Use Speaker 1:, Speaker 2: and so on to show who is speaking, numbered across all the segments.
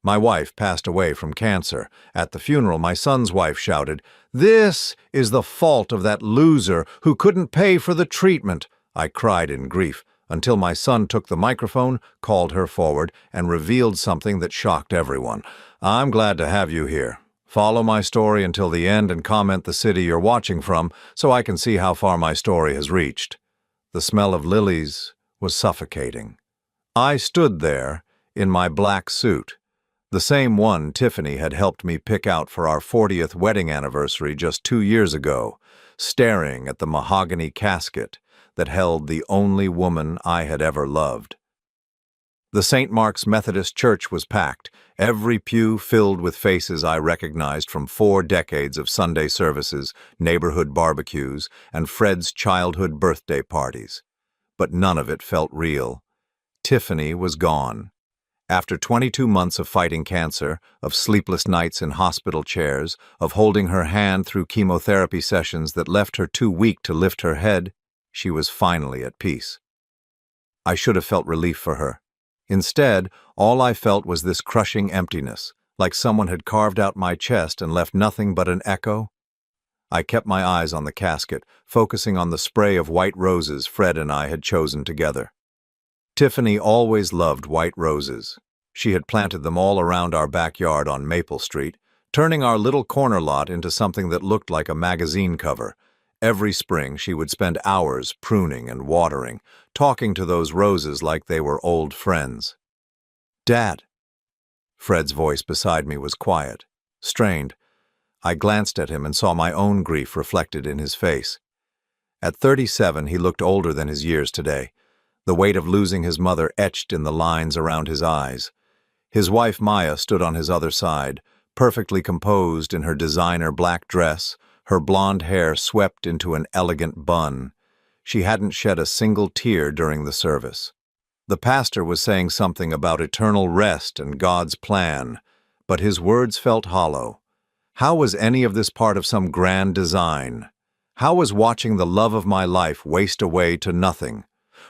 Speaker 1: My wife passed away from cancer. At the funeral, my son's wife shouted, "This is the fault of that loser who couldn't pay for the treatment." I cried in grief, until my son took the microphone, called her forward, and revealed something that shocked everyone. "I'm glad to have you here. Follow my story until the end and comment the city you're watching from so I can see how far my story has reached." The smell of lilies was suffocating. I stood there in my black suit, the same one Tiffany had helped me pick out for our 40th wedding anniversary just 2 years ago, staring at the mahogany casket that held the only woman I had ever loved. The St. Mark's Methodist Church was packed, every pew filled with faces I recognized from 4 decades of Sunday services, neighborhood barbecues, and Fred's childhood birthday parties. But none of it felt real. Tiffany was gone. After 22 months of fighting cancer, of sleepless nights in hospital chairs, of holding her hand through chemotherapy sessions that left her too weak to lift her head, she was finally at peace. I should have felt relief for her. Instead, all I felt was this crushing emptiness, like someone had carved out my chest and left nothing but an echo. I kept my eyes on the casket, focusing on the spray of white roses Fred and I had chosen together. Tiffany always loved white roses. She had planted them all around our backyard on Maple Street, turning our little corner lot into something that looked like a magazine cover. Every spring she would spend hours pruning and watering, talking to those roses like they were old friends. "Dad." Fred's voice beside me was quiet, strained. I glanced at him and saw my own grief reflected in his face. At 37, he looked older than his years today, the weight of losing his mother etched in the lines around his eyes. His wife Maya stood on his other side, perfectly composed in her designer black dress, her blonde hair swept into an elegant bun. She hadn't shed a single tear during the service. The pastor was saying something about eternal rest and God's plan, but his words felt hollow. How was any of this part of some grand design? How was watching the love of my life waste away to nothing?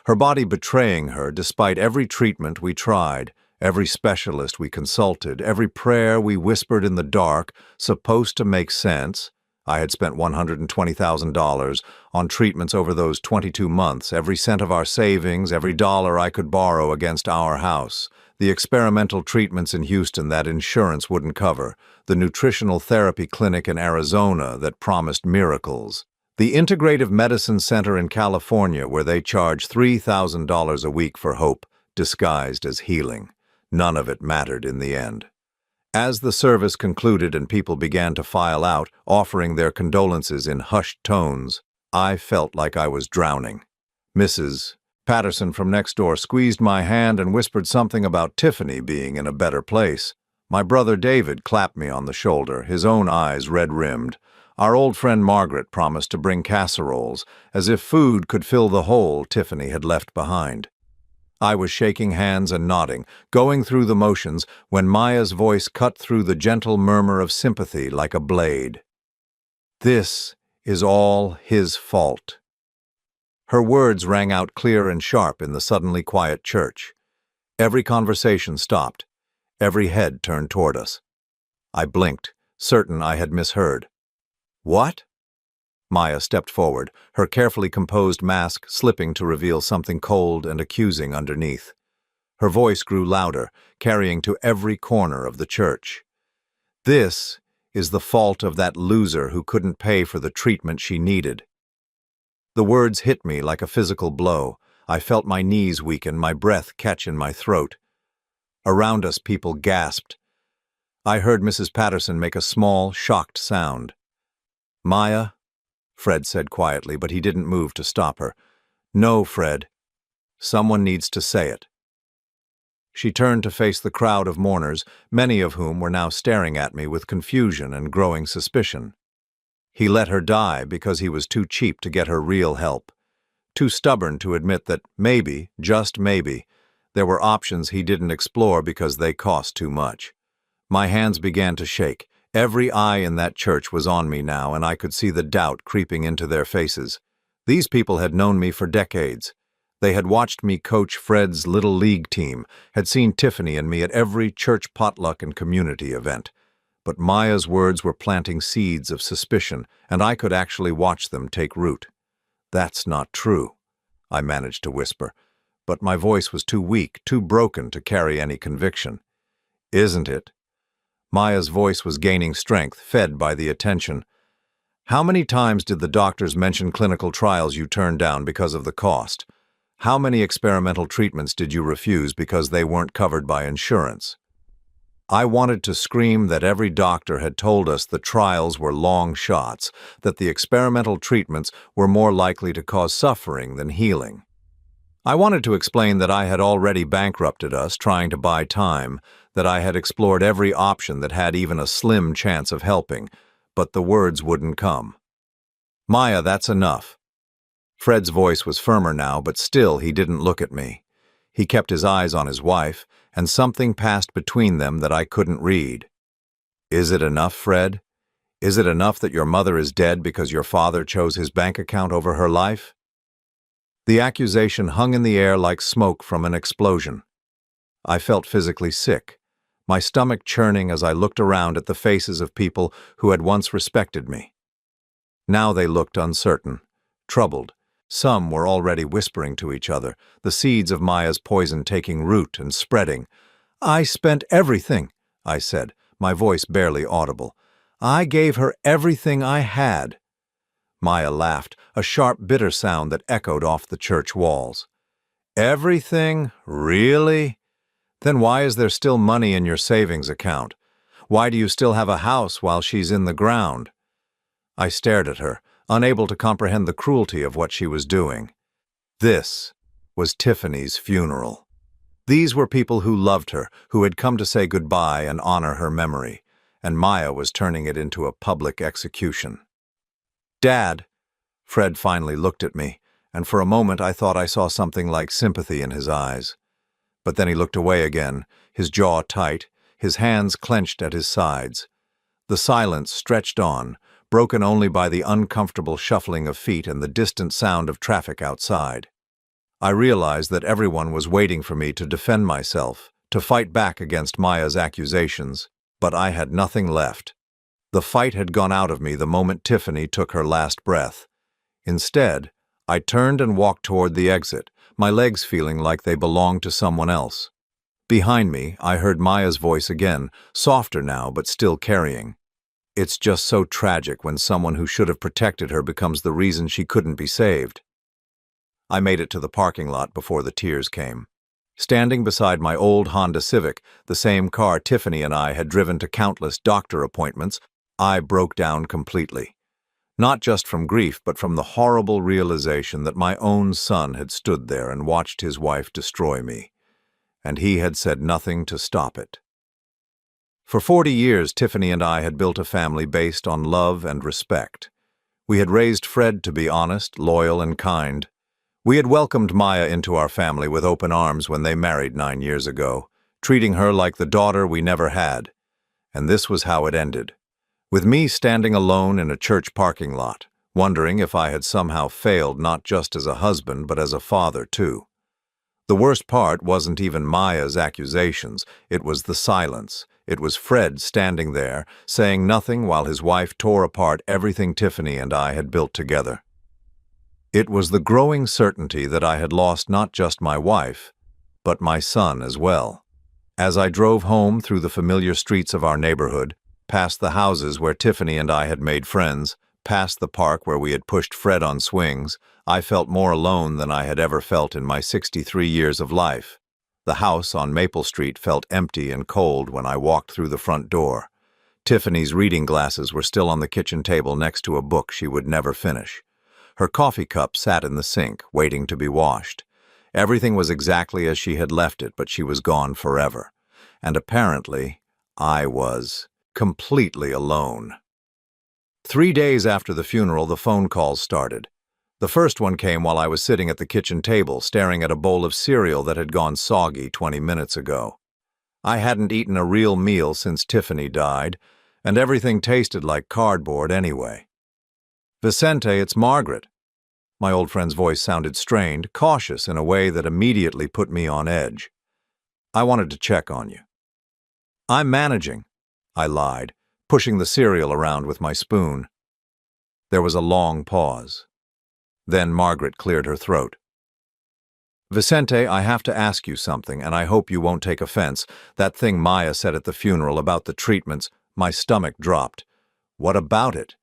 Speaker 1: Her body betraying her despite every treatment we tried, every specialist we consulted, every prayer we whispered in the dark, supposed to make sense. I had spent $120,000 on treatments over those 22 months, every cent of our savings, every dollar I could borrow against our house, the experimental treatments in Houston that insurance wouldn't cover, the nutritional therapy clinic in Arizona that promised miracles, the integrative medicine center in California where they charge $3,000 a week for hope, disguised as healing. None of it mattered in the end. As the service concluded and people began to file out, offering their condolences in hushed tones, I felt like I was drowning. Mrs. Patterson from next door squeezed my hand and whispered something about Tiffany being in a better place. My brother David clapped me on the shoulder, his own eyes red-rimmed. Our old friend Margaret promised to bring casseroles, as if food could fill the hole Tiffany had left behind. I was shaking hands and nodding, going through the motions, when Maya's voice cut through the gentle murmur of sympathy like a blade. "This is all his fault." Her words rang out clear and sharp in the suddenly quiet church. Every conversation stopped. Every head turned toward us. I blinked, certain I had misheard. "What?" Maya stepped forward, her carefully composed mask slipping to reveal something cold and accusing underneath. Her voice grew louder, carrying to every corner of the church. "This is the fault of that loser who couldn't pay for the treatment she needed." The words hit me like a physical blow. I felt my knees weaken, my breath catch in my throat. Around us, people gasped. I heard Mrs. Patterson make a small, shocked sound. "Maya," Fred said quietly, but he didn't move to stop her. "No, Fred. Someone needs to say it." She turned to face the crowd of mourners, many of whom were now staring at me with confusion and growing suspicion. He let her die because he was too cheap to get her real help, too stubborn to admit that maybe, just maybe, there were options he didn't explore because they cost too much. My hands began to shake. Every eye in that church was on me now, and I could see the doubt creeping into their faces. These people had known me for decades. They had watched me coach Fred's little league team, had seen Tiffany and me at every church potluck and community event. But Maya's words were planting seeds of suspicion, and I could actually watch them take root. "That's not true," I managed to whisper, but my voice was too weak, too broken to carry any conviction. "Isn't it?" Maya's voice was gaining strength, fed by the attention. "How many times did the doctors mention clinical trials you turned down because of the cost? How many experimental treatments did you refuse because they weren't covered by insurance?" I wanted to scream that every doctor had told us the trials were long shots, that the experimental treatments were more likely to cause suffering than healing. I wanted to explain that I had already bankrupted us trying to buy time, that I had explored every option that had even a slim chance of helping, but the words wouldn't come. "Maya, that's enough." Fred's voice was firmer now, but still he didn't look at me. He kept his eyes on his wife, and something passed between them that I couldn't read. "Is it enough, Fred? Is it enough that your mother is dead because your father chose his bank account over her life?" The accusation hung in the air like smoke from an explosion. I felt physically sick, my stomach churning as I looked around at the faces of people who had once respected me. Now they looked uncertain, troubled. Some were already whispering to each other, the seeds of Maya's poison taking root and spreading. "I spent everything," I said, my voice barely audible. "I gave her everything I had." Maya laughed, a sharp, bitter sound that echoed off the church walls. "Everything? Really? Then why is there still money in your savings account? Why do you still have a house while she's in the ground?" I stared at her, unable to comprehend the cruelty of what she was doing. This was Tiffany's funeral. These were people who loved her, who had come to say goodbye and honor her memory, and Maya was turning it into a public execution. "Dad," Fred finally looked at me, and for a moment I thought I saw something like sympathy in his eyes. But then he looked away again, his jaw tight, his hands clenched at his sides. The silence stretched on, broken only by the uncomfortable shuffling of feet and the distant sound of traffic outside. I realized that everyone was waiting for me to defend myself, to fight back against Maya's accusations, but I had nothing left. The fight had gone out of me the moment Tiffany took her last breath. Instead, I turned and walked toward the exit, my legs feeling like they belonged to someone else. Behind me, I heard Maya's voice again, softer now but still carrying. "It's just so tragic when someone who should have protected her becomes the reason she couldn't be saved." I made it to the parking lot before the tears came. Standing beside my old Honda Civic, the same car Tiffany and I had driven to countless doctor appointments, I broke down completely. Not just from grief, but from the horrible realization that my own son had stood there and watched his wife destroy me, and he had said nothing to stop it. For 40 years, Tiffany and I had built a family based on love and respect. We had raised Fred to be honest, loyal, and kind. We had welcomed Maya into our family with open arms when they married 9 years ago, treating her like the daughter we never had. And this was how it ended, with me standing alone in a church parking lot, wondering if I had somehow failed not just as a husband but as a father too. The worst part wasn't even Maya's accusations, it was the silence. It was Fred standing there, saying nothing while his wife tore apart everything Tiffany and I had built together. It was the growing certainty that I had lost not just my wife, but my son as well. As I drove home through the familiar streets of our neighborhood, past the houses where Tiffany and I had made friends, past the park where we had pushed Fred on swings, I felt more alone than I had ever felt in my 63 years of life. The house on Maple Street felt empty and cold when I walked through the front door. Tiffany's reading glasses were still on the kitchen table next to a book she would never finish. Her coffee cup sat in the sink, waiting to be washed. Everything was exactly as she had left it, but she was gone forever. And apparently, I was completely alone. 3 days after the funeral, the phone calls started. The first one came while I was sitting at the kitchen table, staring at a bowl of cereal that had gone soggy 20 minutes ago. I hadn't eaten a real meal since Tiffany died, and everything tasted like cardboard anyway. "Vicente, it's Margaret." My old friend's voice sounded strained, cautious in a way that immediately put me on edge. I wanted to check on you. I'm managing, I lied, pushing the cereal around with my spoon. There was a long pause. Then Margaret cleared her throat. Vicente, I have to ask you something, and I hope you won't take offense. That thing Maya said at the funeral about the treatments, my stomach dropped. What about it?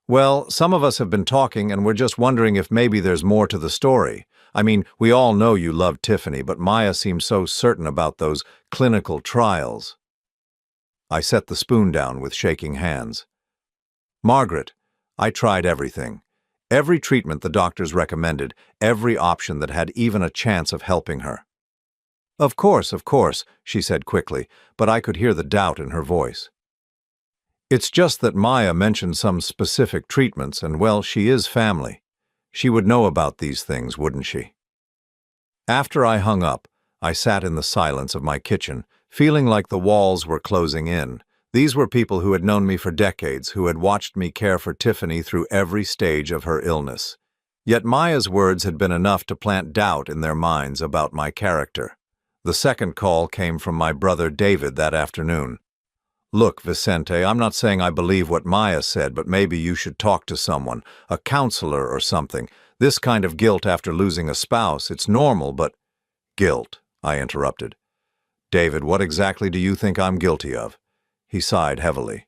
Speaker 1: Well, some of us have been talking, and we're just wondering if maybe there's more to the story. I mean, we all know you love Tiffany, but Maya seems so certain about those clinical trials. I set the spoon down with shaking hands. Margaret, I tried everything. Every treatment the doctors recommended, every option that had even a chance of helping her. Of course, she said quickly, but I could hear the doubt in her voice. It's just that Maya mentioned some specific treatments, and well, she is family. She would know about these things, wouldn't she? After I hung up, I sat in the silence of my kitchen, feeling like the walls were closing in. These were people who had known me for decades, who had watched me care for Tiffany through every stage of her illness. Yet Maya's words had been enough to plant doubt in their minds about my character. The second call came from my brother David that afternoon. Look, Vicente, I'm not saying I believe what Maya said, but maybe you should talk to someone, a counselor or something. This kind of guilt after losing a spouse, it's normal, but— Guilt, I interrupted. David, what exactly do you think I'm guilty of? He sighed heavily.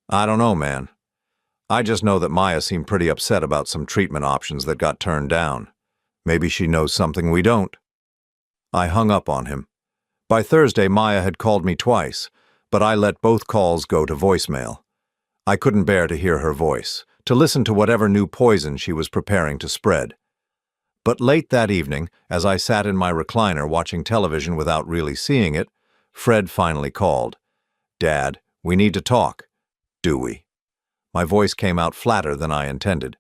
Speaker 1: I don't know, man. I just know that Maya seemed pretty upset about some treatment options that got turned down. Maybe she knows something we don't. I hung up on him. By Thursday, Maya had called me twice, but I let both calls go to voicemail. I couldn't bear to hear her voice, to listen to whatever new poison she was preparing to spread. But late that evening, as I sat in my recliner watching television without really seeing it, Fred finally called. Dad, we need to talk. Do we? My voice came out flatter than I intended.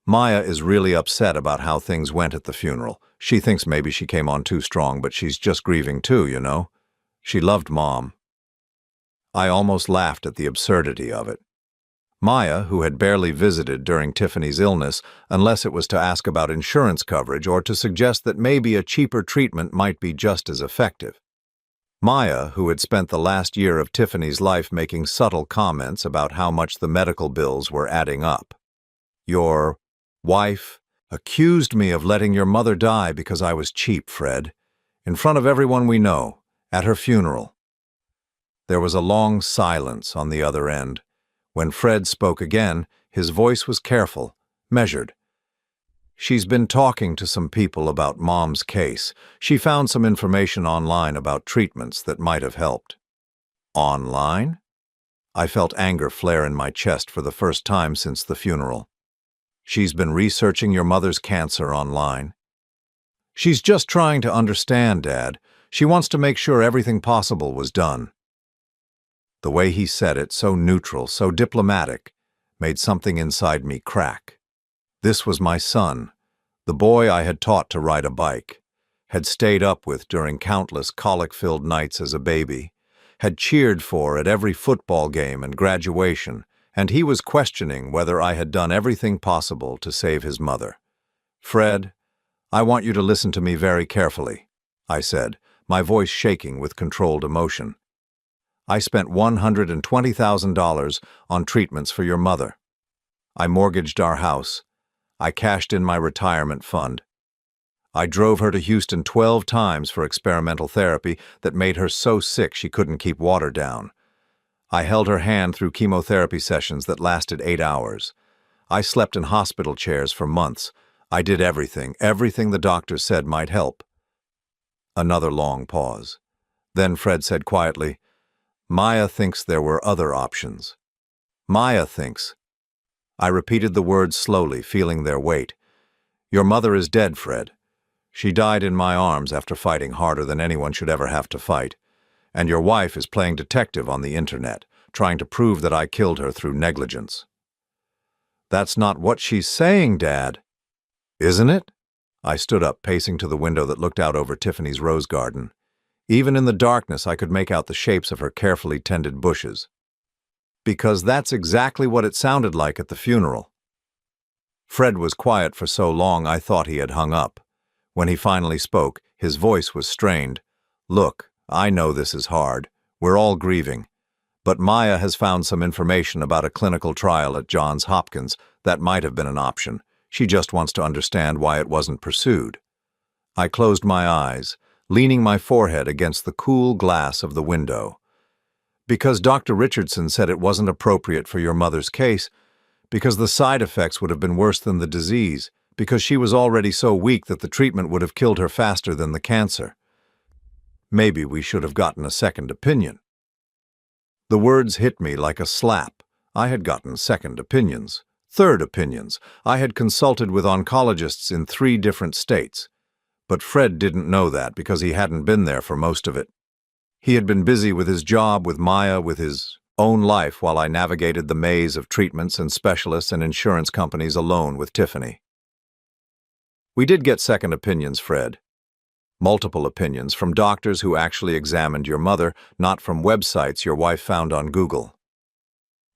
Speaker 1: Maya is really upset about how things went at the funeral. She thinks maybe she came on too strong, but she's just grieving too, you know. She loved Mom. I almost laughed at the absurdity of it. Maya, who had barely visited during Tiffany's illness, unless it was to ask about insurance coverage or to suggest that maybe a cheaper treatment might be just as effective. Maya, who had spent the last year of Tiffany's life making subtle comments about how much the medical bills were adding up. Your wife accused me of letting your mother die because I was cheap, Fred, in front of everyone we know, at her funeral. There was a long silence on the other end. When Fred spoke again, his voice was careful, measured. She's been talking to some people about Mom's case. She found some information online about treatments that might have helped. Online? I felt anger flare in my chest for the first time since the funeral. She's been researching your mother's cancer online. She's just trying to understand, Dad. She wants to make sure everything possible was done. The way he said it, so neutral, so diplomatic, made something inside me crack. This was my son, the boy I had taught to ride a bike, had stayed up with during countless colic-filled nights as a baby, had cheered for at every football game and graduation, and he was questioning whether I had done everything possible to save his mother. Fred, I want you to listen to me very carefully, I said, my voice shaking with controlled emotion. I spent $120,000 on treatments for your mother. I mortgaged our house. I cashed in my retirement fund. I drove her to Houston 12 times for experimental therapy that made her so sick she couldn't keep water down. I held her hand through chemotherapy sessions that lasted 8 hours. I slept in hospital chairs for months. I did everything the doctor said might help. Another long pause. Then Fred said quietly, Maya thinks there were other options. Maya thinks. I repeated the words slowly, feeling their weight. Your mother is dead, Fred. She died in my arms after fighting harder than anyone should ever have to fight. And your wife is playing detective on the internet, trying to prove that I killed her through negligence. That's not what she's saying, Dad. Isn't it? I stood up, pacing to the window that looked out over Tiffany's rose garden. Even in the darkness, I could make out the shapes of her carefully tended bushes. Because that's exactly what it sounded like at the funeral. Fred was quiet for so long I thought he had hung up. When he finally spoke, his voice was strained. "Look, I know this is hard. We're all grieving. But Maya has found some information about a clinical trial at Johns Hopkins that might have been an option. She just wants to understand why it wasn't pursued." I closed my eyes, leaning my forehead against the cool glass of the window. "Because Dr. Richardson said it wasn't appropriate for your mother's case, because the side effects would have been worse than the disease, because she was already so weak that the treatment would have killed her faster than the cancer. Maybe we should have gotten a second opinion." The words hit me like a slap. I had gotten second opinions, third opinions. I had consulted with oncologists in 3 different states. But Fred didn't know that because he hadn't been there for most of it. He had been busy with his job, with Maya, with his own life while I navigated the maze of treatments and specialists and insurance companies alone with Tiffany. We did get second opinions, Fred. Multiple opinions from doctors who actually examined your mother, not from websites your wife found on Google.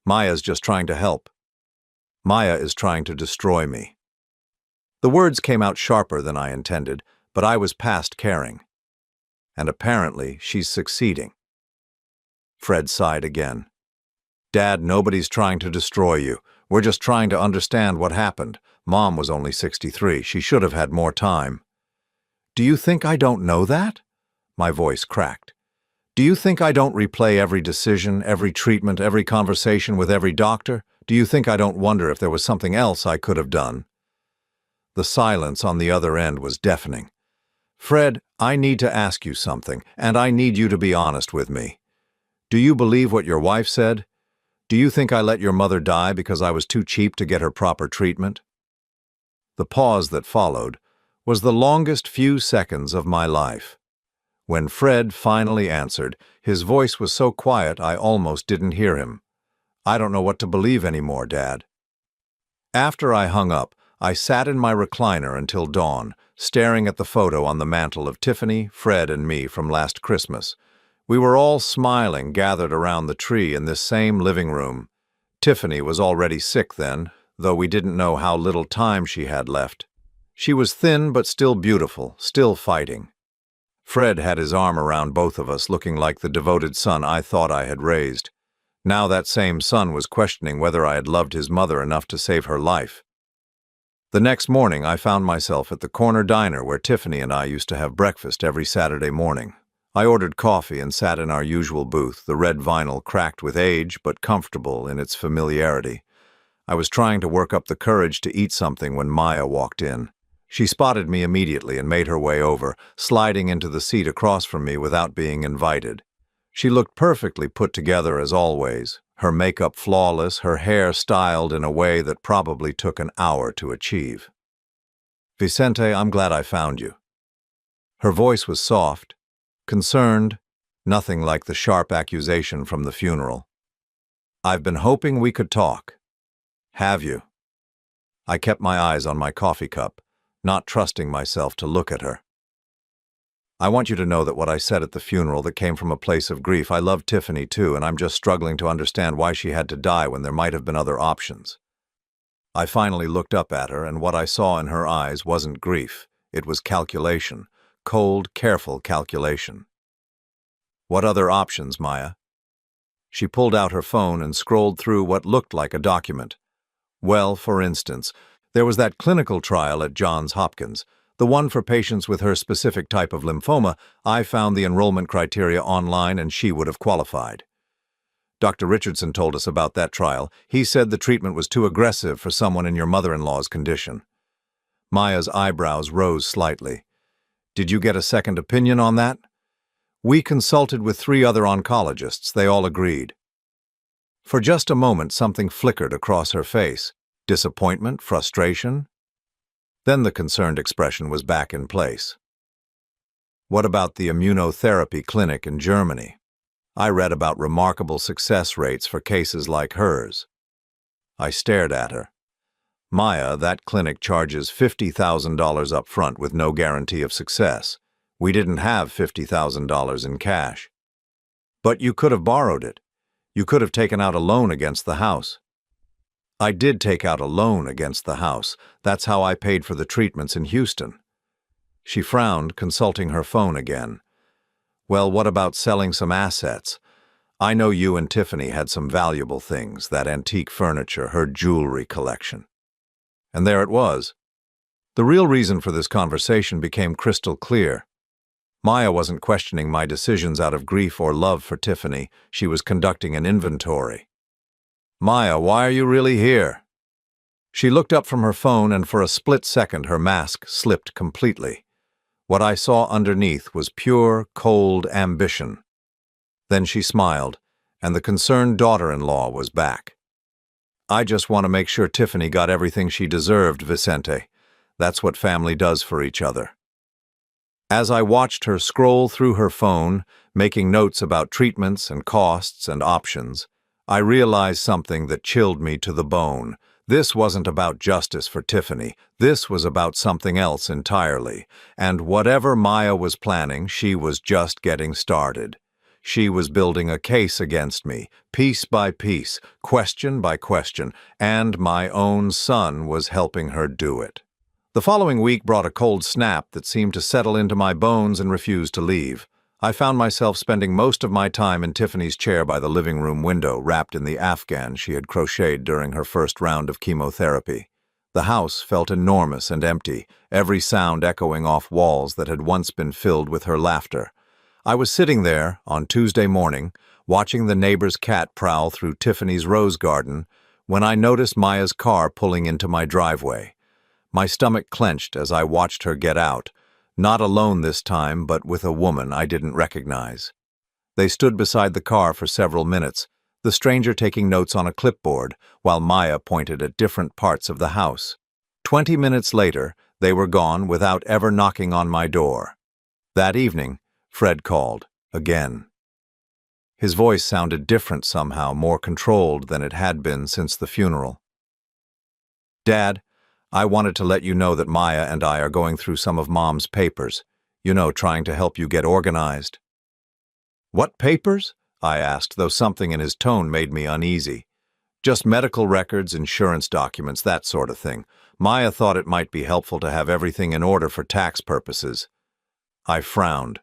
Speaker 1: Maya's just trying to help. Maya is trying to destroy me. The words came out sharper than I intended, but I was past caring. And apparently, she's succeeding. Fred sighed again. "Dad, nobody's trying to destroy you. We're just trying to understand what happened. Mom was only 63. She should have had more time." "Do you think I don't know that?" My voice cracked. "Do you think I don't replay every decision, every treatment, every conversation with every doctor? Do you think I don't wonder if there was something else I could have done?" The silence on the other end was deafening. "Fred, I need to ask you something, and I need you to be honest with me. Do you believe what your wife said? Do you think I let your mother die because I was too cheap to get her proper treatment?" The pause that followed was the longest few seconds of my life. When Fred finally answered, his voice was so quiet I almost didn't hear him. "I don't know what to believe anymore, Dad." After I hung up, I sat in my recliner until dawn, staring at the photo on the mantel of Tiffany, Fred, and me from last Christmas. We were all smiling, gathered around the tree in this same living room. Tiffany was already sick then, though we didn't know how little time she had left. She was thin but still beautiful, still fighting. Fred had his arm around both of us, looking like the devoted son I thought I had raised. Now that same son was questioning whether I had loved his mother enough to save her life. The next morning, I found myself at the corner diner where Tiffany and I used to have breakfast every Saturday morning. I ordered coffee and sat in our usual booth, the red vinyl cracked with age but comfortable in its familiarity. I was trying to work up the courage to eat something when Maya walked in. She spotted me immediately and made her way over, sliding into the seat across from me without being invited. She looked perfectly put together as always, her makeup flawless, her hair styled in a way that probably took an hour to achieve. "Vicente, I'm glad I found you." Her voice was soft, concerned, nothing like the sharp accusation from the funeral. "I've been hoping we could talk." "Have you?" I kept my eyes on my coffee cup, not trusting myself to look at her. "I want you to know that what I said at the funeral that came from a place of grief. I love Tiffany too, and I'm just struggling to understand why she had to die when there might have been other options." I finally looked up at her, and what I saw in her eyes wasn't grief. It was calculation, cold, careful calculation. "What other options, Maya?" She pulled out her phone and scrolled through what looked like a document. "Well, for instance, there was that clinical trial at Johns Hopkins, the one for patients with her specific type of lymphoma. I found the enrollment criteria online and she would have qualified. Dr. Richardson told us about that trial. He said the treatment was too aggressive for someone in your mother-in-law's condition." Maya's eyebrows rose slightly. "Did you get a second opinion on that?" "We consulted with 3 other oncologists. They all agreed." For just a moment, something flickered across her face. Disappointment, frustration. Then the concerned expression was back in place. "What about the immunotherapy clinic in Germany? I read about remarkable success rates for cases like hers." I stared at her. "Maya, that clinic charges $50,000 up front with no guarantee of success. We didn't have $50,000 in cash." "But you could have borrowed it. You could have taken out a loan against the house." I did take out a loan against the house. That's how I paid for the treatments in Houston. She frowned, consulting her phone again. Well, what about selling some assets? I know you and Tiffany had some valuable things, that antique furniture, her jewelry collection. And there it was. The real reason for this conversation became crystal clear. Maya wasn't questioning my decisions out of grief or love for Tiffany. She was conducting an inventory. Maya, why are you really here? She looked up from her phone, and for a split second her mask slipped completely. What I saw underneath was pure, cold ambition. Then she smiled, and the concerned daughter-in-law was back. I just want to make sure Tiffany got everything she deserved, Vicente. That's what family does for each other. As I watched her scroll through her phone, making notes about treatments and costs and options, I realized something that chilled me to the bone. This wasn't about justice for Tiffany. This was about something else entirely. And whatever Maya was planning, she was just getting started. She was building a case against me, piece by piece, question by question, and my own son was helping her do it. The following week brought a cold snap that seemed to settle into my bones and refuse to leave. I found myself spending most of my time in Tiffany's chair by the living room window, wrapped in the afghan she had crocheted during her first round of chemotherapy. The house felt enormous and empty, every sound echoing off walls that had once been filled with her laughter. I was sitting there, on Tuesday morning, watching the neighbor's cat prowl through Tiffany's rose garden, when I noticed Maya's car pulling into my driveway. My stomach clenched as I watched her get out, not alone this time, but with a woman I didn't recognize. They stood beside the car for several minutes, the stranger taking notes on a clipboard, while Maya pointed at different parts of the house. 20 minutes later, they were gone without ever knocking on my door. That evening, Fred called, again. His voice sounded different somehow, more controlled than it had been since the funeral. Dad, I wanted to let you know that Maya and I are going through some of Mom's papers. You know, trying to help you get organized. What papers? I asked, though something in his tone made me uneasy. Just medical records, insurance documents, that sort of thing. Maya thought it might be helpful to have everything in order for tax purposes. I frowned.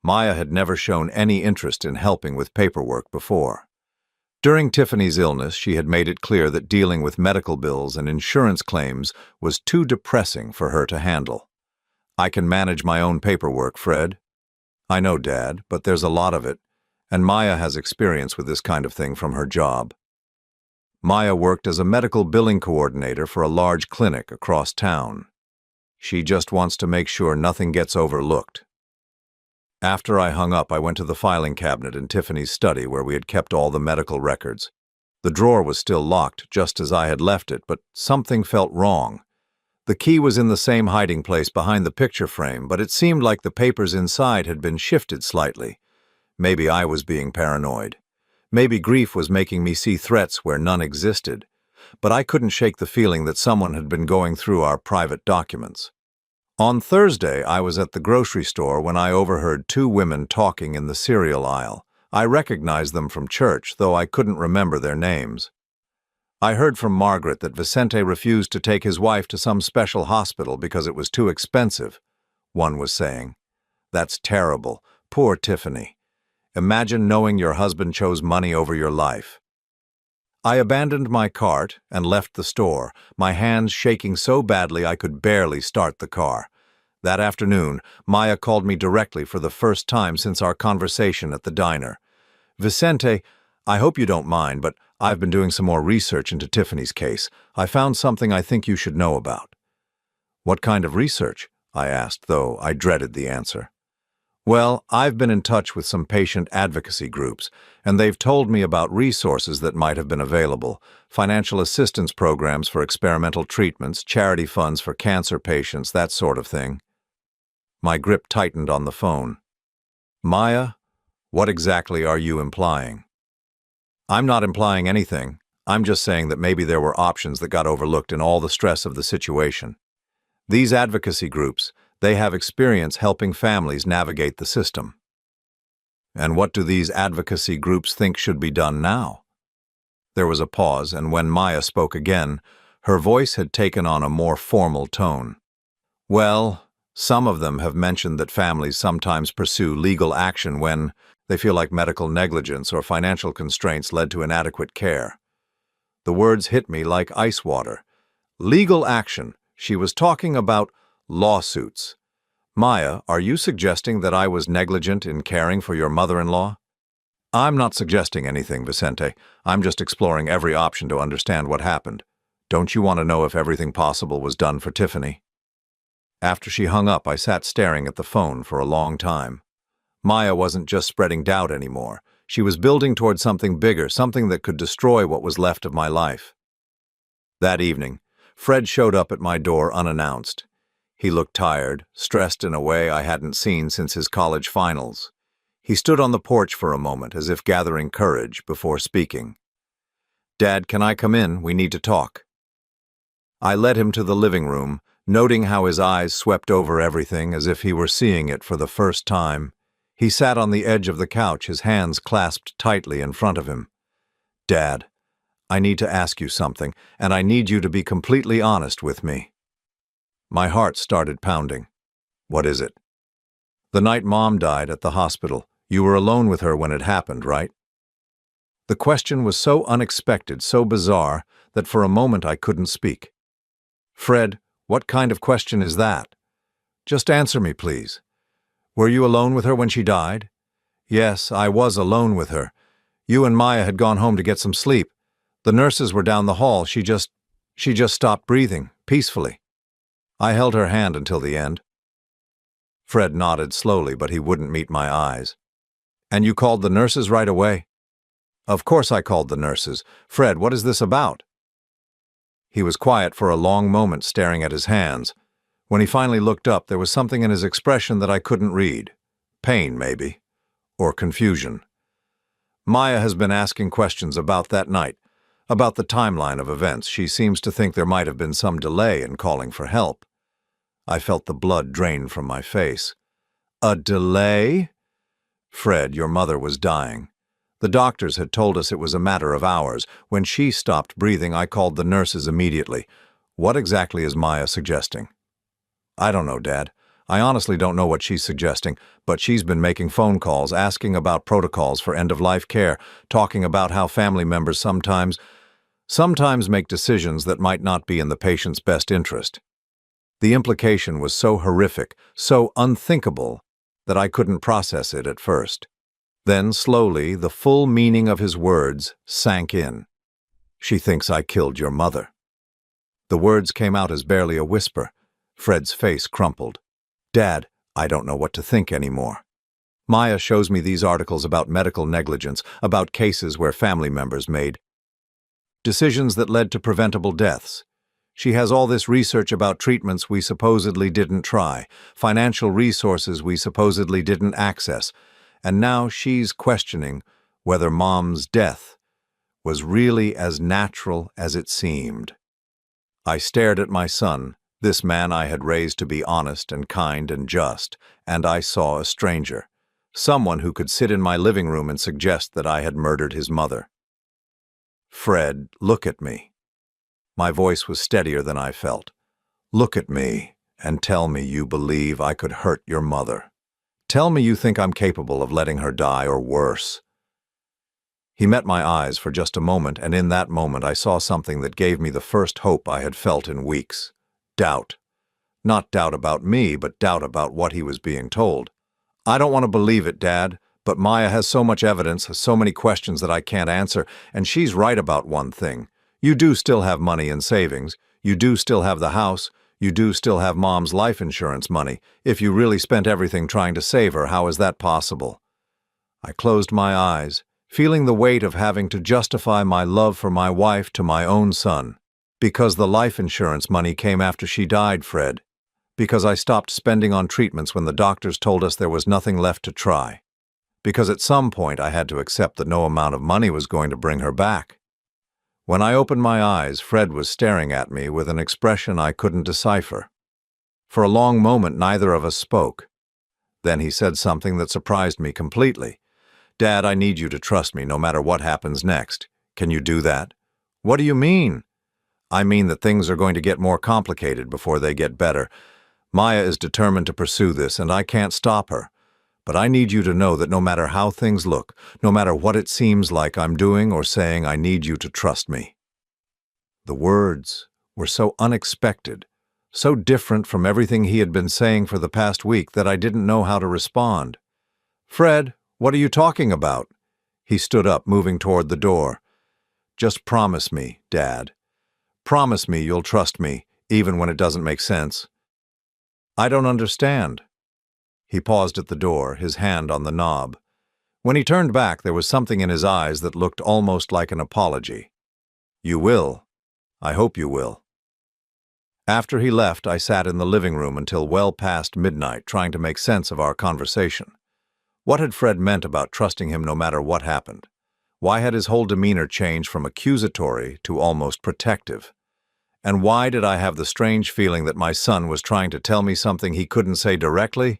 Speaker 1: Maya had never shown any interest in helping with paperwork before. During Tiffany's illness, she had made it clear that dealing with medical bills and insurance claims was too depressing for her to handle. I can manage my own paperwork, Fred. I know, Dad, but there's a lot of it, and Maya has experience with this kind of thing from her job. Maya worked as a medical billing coordinator for a large clinic across town. She just wants to make sure nothing gets overlooked. After I hung up, I went to the filing cabinet in Tiffany's study where we had kept all the medical records. The drawer was still locked, just as I had left it, but something felt wrong. The key was in the same hiding place behind the picture frame, but it seemed like the papers inside had been shifted slightly. Maybe I was being paranoid. Maybe grief was making me see threats where none existed. But I couldn't shake the feeling that someone had been going through our private documents. On Thursday, I was at the grocery store when I overheard two women talking in the cereal aisle. I recognized them from church, though I couldn't remember their names. I heard from Margaret that Vicente refused to take his wife to some special hospital because it was too expensive, one was saying. That's terrible. Poor Tiffany. Imagine knowing your husband chose money over your life. I abandoned my cart and left the store, my hands shaking so badly I could barely start the car. That afternoon, Maya called me directly for the first time since our conversation at the diner. Vicente, I hope you don't mind, but I've been doing some more research into Tiffany's case. I found something I think you should know about. What kind of research? I asked, though I dreaded the answer. Well, I've been in touch with some patient advocacy groups, and they've told me about resources that might have been available, financial assistance programs for experimental treatments, charity funds for cancer patients, that sort of thing. My grip tightened on the phone. Maya, what exactly are you implying? I'm not implying anything. I'm just saying that maybe there were options that got overlooked in all the stress of the situation. These advocacy groups, they have experience helping families navigate the system. And what do these advocacy groups think should be done now? There was a pause, and when Maya spoke again, her voice had taken on a more formal tone. Well, some of them have mentioned that families sometimes pursue legal action when they feel like medical negligence or financial constraints led to inadequate care. The words hit me like ice water. Legal action. She was talking about lawsuits. Maya, are you suggesting that I was negligent in caring for your mother-in-law? I'm not suggesting anything, Vicente. I'm just exploring every option to understand what happened. Don't you want to know if everything possible was done for Tiffany? After she hung up, I sat staring at the phone for a long time. Maya wasn't just spreading doubt anymore. She was building toward something bigger, something that could destroy what was left of my life. That evening, Fred showed up at my door unannounced. He looked tired, stressed in a way I hadn't seen since his college finals. He stood on the porch for a moment, as if gathering courage, before speaking. "Dad, can I come in? We need to talk." I led him to the living room, noting how his eyes swept over everything as if he were seeing it for the first time. He sat on the edge of the couch, his hands clasped tightly in front of him. "Dad, I need to ask you something, and I need you to be completely honest with me." My heart started pounding. "What is it?" "The night Mom died at the hospital, you were alone with her when it happened, right?" The question was so unexpected, so bizarre, that for a moment I couldn't speak. "Fred, what kind of question is that? Just answer me, please. Were you alone with her when she died?" "Yes, I was alone with her. You and Maya had gone home to get some sleep. The nurses were down the hall. She just stopped breathing, peacefully. I held her hand until the end." Fred nodded slowly, but he wouldn't meet my eyes. "And you called the nurses right away?" "Of course I called the nurses. Fred, what is this about?" He was quiet for a long moment, staring at his hands. When he finally looked up, there was something in his expression that I couldn't read. Pain, maybe. Or confusion. "Maya has been asking questions about that night, about the timeline of events. She seems to think there might have been some delay in calling for help." I felt the blood drain from my face. "A delay?" "Fred, your mother was dying. The doctors had told us it was a matter of hours. When she stopped breathing, I called the nurses immediately. What exactly is Maya suggesting?" "I don't know, Dad. I honestly don't know what she's suggesting, but she's been making phone calls, asking about protocols for end-of-life care, talking about how family members sometimes make decisions that might not be in the patient's best interest." The implication was so horrific, so unthinkable, that I couldn't process it at first. Then, slowly, the full meaning of his words sank in. "She thinks I killed your mother." The words came out as barely a whisper. Fred's face crumpled. "Dad, I don't know what to think anymore. Maya shows me these articles about medical negligence, about cases where family members made decisions that led to preventable deaths. She has all this research about treatments we supposedly didn't try, financial resources we supposedly didn't access, and now she's questioning whether Mom's death was really as natural as it seemed." I stared at my son, this man I had raised to be honest and kind and just, and I saw a stranger, someone who could sit in my living room and suggest that I had murdered his mother. "Fred, look at me." My voice was steadier than I felt. "Look at me and tell me you believe I could hurt your mother. Tell me you think I'm capable of letting her die or worse." He met my eyes for just a moment, and in that moment I saw something that gave me the first hope I had felt in weeks. Doubt. Not doubt about me, but doubt about what he was being told. "I don't want to believe it, Dad, but Maya has so much evidence, so many questions that I can't answer, and she's right about one thing. You do still have money in savings. You do still have the house. You do still have Mom's life insurance money. If you really spent everything trying to save her, how is that possible?" I closed my eyes, feeling the weight of having to justify my love for my wife to my own son. "Because the life insurance money came after she died, Fred. Because I stopped spending on treatments when the doctors told us there was nothing left to try. Because at some point I had to accept that no amount of money was going to bring her back." When I opened my eyes, Fred was staring at me with an expression I couldn't decipher. For a long moment, neither of us spoke. Then he said something that surprised me completely. "Dad, I need you to trust me no matter what happens next. Can you do that? What do you mean? I mean that things are going to get more complicated before they get better. Maya is determined to pursue this, and I can't stop her. But I need you to know that no matter how things look, no matter what it seems like I'm doing or saying, I need you to trust me. The words were so unexpected, so different from everything he had been saying for the past week that I didn't know how to respond. Fred, what are you talking about? He stood up, moving toward the door. Just promise me, Dad. Promise me you'll trust me, even when it doesn't make sense. I don't understand. He paused at the door, his hand on the knob. When he turned back, there was something in his eyes that looked almost like an apology. You will. I hope you will. After he left, I sat in the living room until well past midnight, trying to make sense of our conversation. What had Fred meant about trusting him no matter what happened? Why had his whole demeanor changed from accusatory to almost protective? And why did I have the strange feeling that my son was trying to tell me something he couldn't say directly?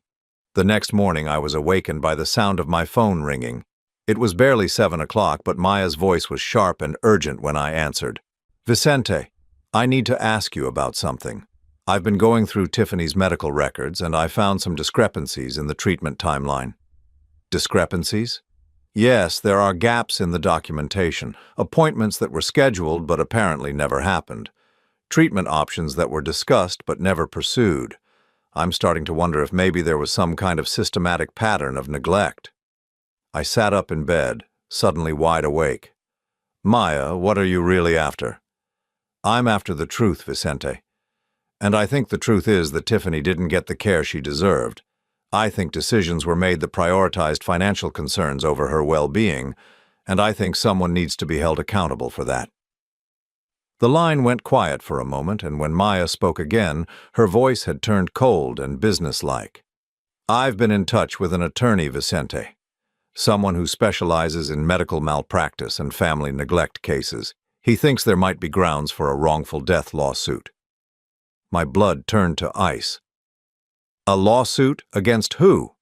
Speaker 1: The next morning I was awakened by the sound of my phone ringing. It was barely 7 o'clock, but Maya's voice was sharp and urgent when I answered. Vicente, I need to ask you about something. I've been going through Tiffany's medical records, and I found some discrepancies in the treatment timeline. Discrepancies? Yes, there are gaps in the documentation, appointments that were scheduled but apparently never happened, treatment options that were discussed but never pursued. I'm starting to wonder if maybe there was some kind of systematic pattern of neglect. I sat up in bed, suddenly wide awake. Maya, what are you really after? I'm after the truth, Vicente. And I think the truth is that Tiffany didn't get the care she deserved. I think decisions were made that prioritized financial concerns over her well-being, and I think someone needs to be held accountable for that. The line went quiet for a moment, and when Maya spoke again, her voice had turned cold and businesslike. I've been in touch with an attorney, Vicente, someone who specializes in medical malpractice and family neglect cases. He thinks there might be grounds for a wrongful death lawsuit. My blood turned to ice. A lawsuit against who?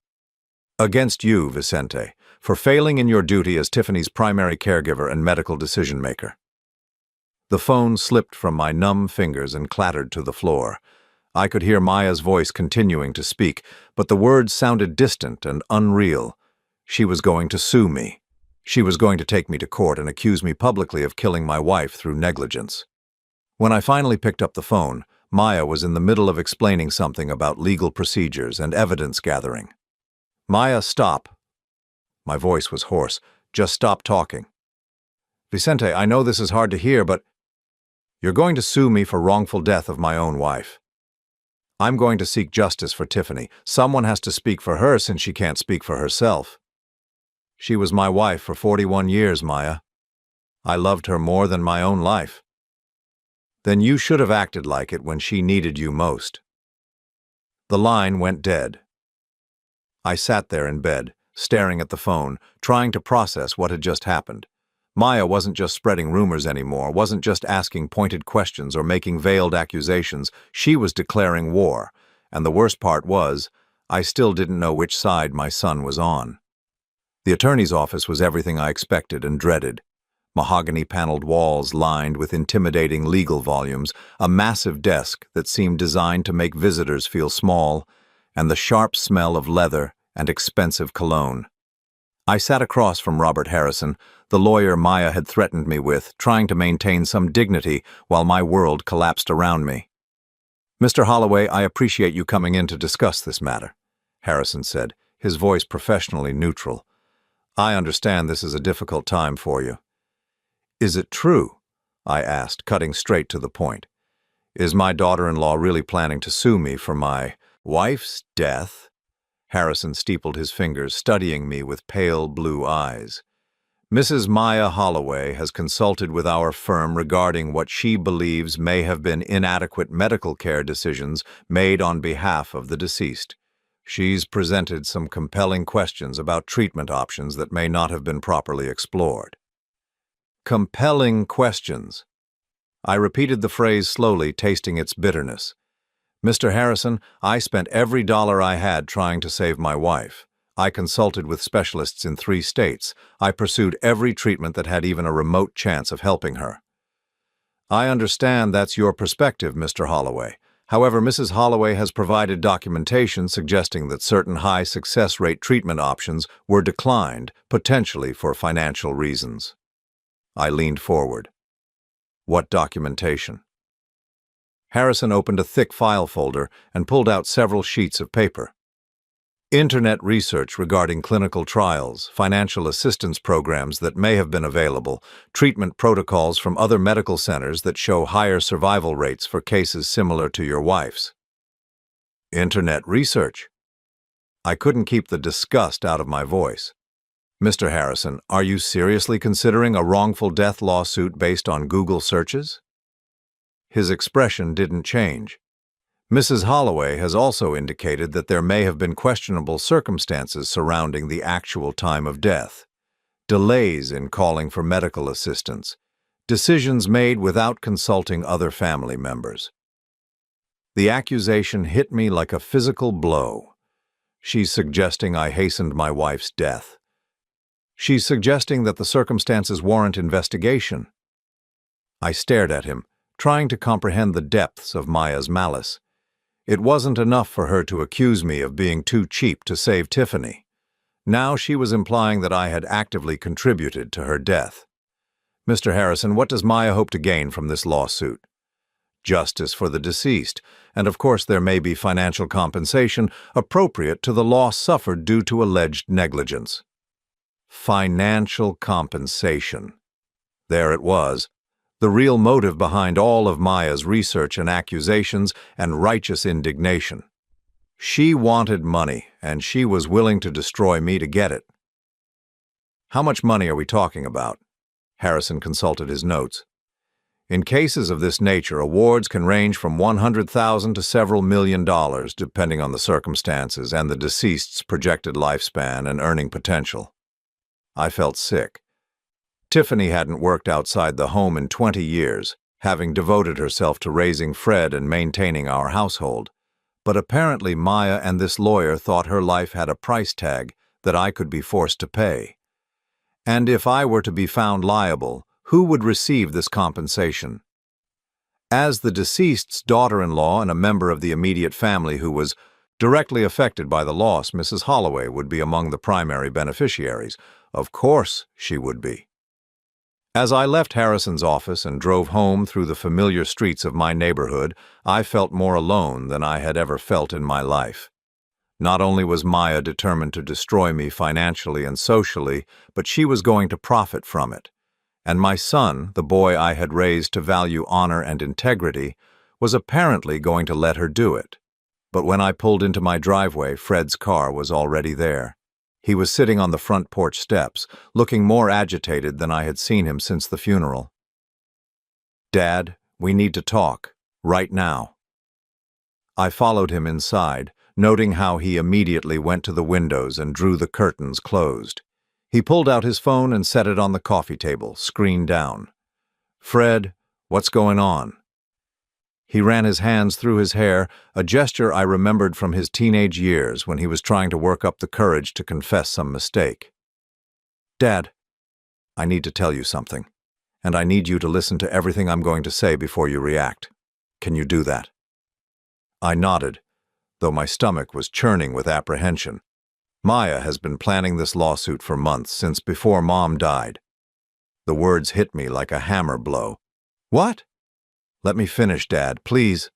Speaker 1: Against you, Vicente, for failing in your duty as Tiffany's primary caregiver and medical decision-maker. The phone slipped from my numb fingers and clattered to the floor. I could hear Maya's voice continuing to speak, but the words sounded distant and unreal. She was going to sue me. She was going to take me to court and accuse me publicly of killing my wife through negligence. When I finally picked up the phone, Maya was in the middle of explaining something about legal procedures and evidence gathering. Maya, stop. My voice was hoarse. Just stop talking. Vicente, I know this is hard to hear, but you're going to sue me for wrongful death of my own wife. I'm going to seek justice for Tiffany. Someone has to speak for her since she can't speak for herself. She was my wife for 41 years, Maya. I loved her more than my own life. Then you should have acted like it when she needed you most. The line went dead. I sat there in bed, staring at the phone, trying to process what had just happened. Maya wasn't just spreading rumors anymore, wasn't just asking pointed questions or making veiled accusations. She was declaring war, and the worst part was, I still didn't know which side my son was on. The attorney's office was everything I expected and dreaded. Mahogany-paneled walls lined with intimidating legal volumes, a massive desk that seemed designed to make visitors feel small, and the sharp smell of leather and expensive cologne. I sat across from Robert Harrison, the lawyer Maya had threatened me with, trying to maintain some dignity while my world collapsed around me. Mr. Holloway, I appreciate you coming in to discuss this matter, Harrison said, his voice professionally neutral. I understand this is a difficult time for you. Is it true? I asked, cutting straight to the point. Is my daughter-in-law really planning to sue me for my wife's death? Harrison steepled his fingers, studying me with pale blue eyes. Mrs. Maya Holloway has consulted with our firm regarding what she believes may have been inadequate medical care decisions made on behalf of the deceased. She's presented some compelling questions about treatment options that may not have been properly explored. Compelling questions. I repeated the phrase slowly, tasting its bitterness. Mr. Harrison, I spent every dollar I had trying to save my wife. I consulted with specialists in 3 states. I pursued every treatment that had even a remote chance of helping her. I understand that's your perspective, Mr. Holloway. However, Mrs. Holloway has provided documentation suggesting that certain high success rate treatment options were declined, potentially for financial reasons. I leaned forward. What documentation? Harrison opened a thick file folder and pulled out several sheets of paper. Internet research regarding clinical trials, financial assistance programs that may have been available, treatment protocols from other medical centers that show higher survival rates for cases similar to your wife's. Internet research? I couldn't keep the disgust out of my voice. Mr. Harrison, are you seriously considering a wrongful death lawsuit based on Google searches? His expression didn't change. Mrs. Holloway has also indicated that there may have been questionable circumstances surrounding the actual time of death. Delays in calling for medical assistance. Decisions made without consulting other family members. The accusation hit me like a physical blow. She's suggesting I hastened my wife's death. She's suggesting that the circumstances warrant investigation. I stared at him, trying to comprehend the depths of Maya's malice. It wasn't enough for her to accuse me of being too cheap to save Tiffany. Now she was implying that I had actively contributed to her death. Mr. Harrison, what does Maya hope to gain from this lawsuit? Justice for the deceased, and of course there may be financial compensation appropriate to the loss suffered due to alleged negligence. Financial compensation. There it was. The real motive behind all of Maya's research and accusations and righteous indignation. She wanted money, and she was willing to destroy me to get it. How much money are we talking about? Harrison consulted his notes. In cases of this nature, awards can range from $100,000 to several million dollars, depending on the circumstances and the deceased's projected lifespan and earning potential. I felt sick. Tiffany hadn't worked outside the home in 20 years, having devoted herself to raising Fred and maintaining our household. But apparently Maya and this lawyer thought her life had a price tag that I could be forced to pay. And if I were to be found liable, who would receive this compensation? As the deceased's daughter-in-law and a member of the immediate family who was directly affected by the loss, Mrs. Holloway would be among the primary beneficiaries. Of course she would be. As I left Harrison's office and drove home through the familiar streets of my neighborhood, I felt more alone than I had ever felt in my life. Not only was Maya determined to destroy me financially and socially, but she was going to profit from it. And my son, the boy I had raised to value honor and integrity, was apparently going to let her do it. But when I pulled into my driveway, Fred's car was already there. He was sitting on the front porch steps, looking more agitated than I had seen him since the funeral. "Dad, we need to talk, right now." I followed him inside, noting how he immediately went to the windows and drew the curtains closed. He pulled out his phone and set it on the coffee table, screen down. "Fred, what's going on?" He ran his hands through his hair, a gesture I remembered from his teenage years when he was trying to work up the courage to confess some mistake. "Dad, I need to tell you something, and I need you to listen to everything I'm going to say before you react. Can you do that?" I nodded, though my stomach was churning with apprehension. Maya has been planning this lawsuit for months, since before Mom died. The words hit me like a hammer blow. "What?" "Let me finish, Dad, please."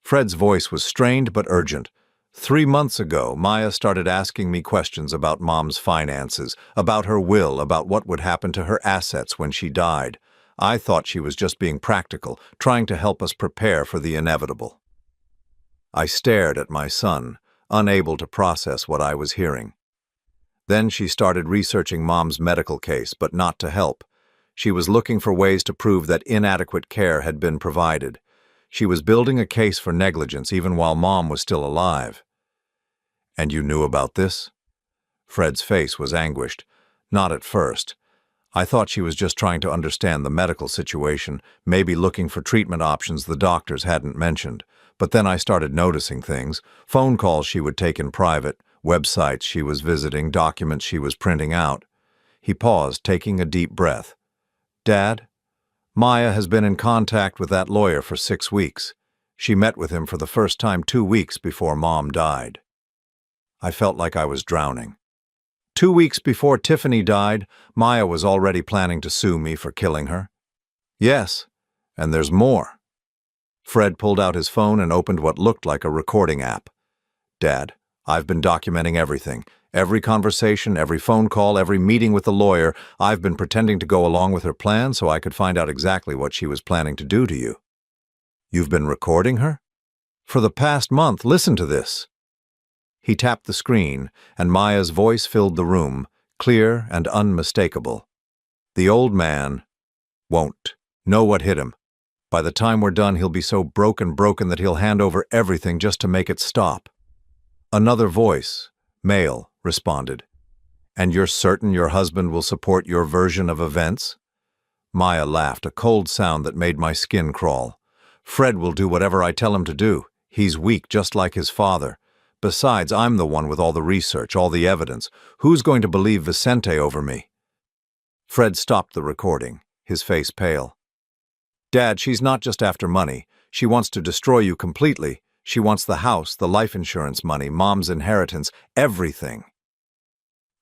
Speaker 1: Fred's voice was strained but urgent. 3 months ago, Maya started asking me questions about Mom's finances, about her will, about what would happen to her assets when she died. I thought she was just being practical, trying to help us prepare for the inevitable. I stared at my son, unable to process what I was hearing. Then she started researching Mom's medical case, but not to help. She was looking for ways to prove that inadequate care had been provided. She was building a case for negligence even while Mom was still alive. "And you knew about this?" Fred's face was anguished. Not at first. I thought she was just trying to understand the medical situation, maybe looking for treatment options the doctors hadn't mentioned. But then I started noticing things, phone calls she would take in private, websites she was visiting, documents she was printing out. He paused, taking a deep breath. "Dad, Maya has been in contact with that lawyer for 6 weeks. She met with him for the first time 2 weeks before Mom died." I felt like I was drowning. 2 weeks before Tiffany died, Maya was already planning to sue me for killing her. Yes, and there's more. Fred pulled out his phone and opened what looked like a recording app. "Dad, I've been documenting everything. Every conversation, every phone call, every meeting with the lawyer. I've been pretending to go along with her plan so I could find out exactly what she was planning to do to you." "You've been recording her?" "For the past month. Listen to this." He tapped the screen, and Maya's voice filled the room, clear and unmistakable. "The old man won't know what hit him. By the time we're done, he'll be so broken that he'll hand over everything just to make it stop." Another voice, male, responded. "And you're certain your husband will support your version of events?" Maya laughed, a cold sound that made my skin crawl. "Fred will do whatever I tell him to do. He's weak, just like his father. Besides, I'm the one with all the research, all the evidence. Who's going to believe Vicente over me?" Fred stopped the recording, his face pale. "Dad, she's not just after money. She wants to destroy you completely. She wants the house, the life insurance money, Mom's inheritance, everything."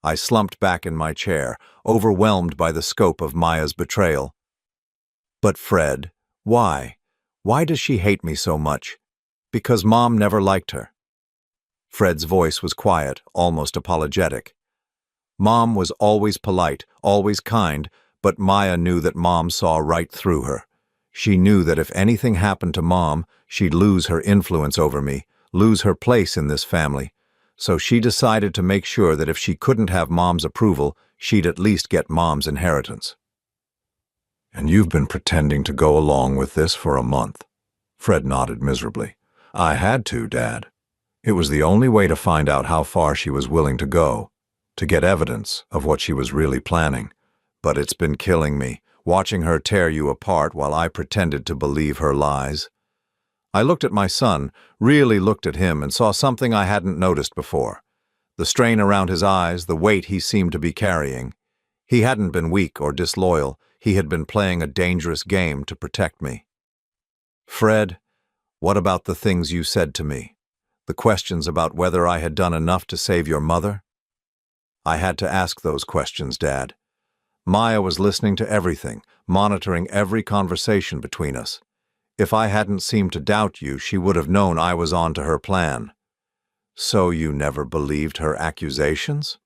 Speaker 1: I slumped back in my chair, overwhelmed by the scope of Maya's betrayal. "But Fred, why? Why does she hate me so much?" "Because Mom never liked her." Fred's voice was quiet, almost apologetic. "Mom was always polite, always kind, but Maya knew that Mom saw right through her. She knew that if anything happened to Mom, she'd lose her influence over me, lose her place in this family. So she decided to make sure that if she couldn't have Mom's approval, she'd at least get Mom's inheritance." "And you've been pretending to go along with this for a month?" Fred nodded miserably. "I had to, Dad. It was the only way to find out how far she was willing to go, to get evidence of what she was really planning. But it's been killing me, watching her tear you apart while I pretended to believe her lies." I looked at my son, really looked at him, and saw something I hadn't noticed before. The strain around his eyes, the weight he seemed to be carrying. He hadn't been weak or disloyal. He had been playing a dangerous game to protect me. "Fred, what about the things you said to me? The questions about whether I had done enough to save your mother?" I had to ask those questions, Dad. Maya was listening to everything, monitoring every conversation between us. If I hadn't seemed to doubt you, she would have known I was on to her plan. "So you never believed her accusations?"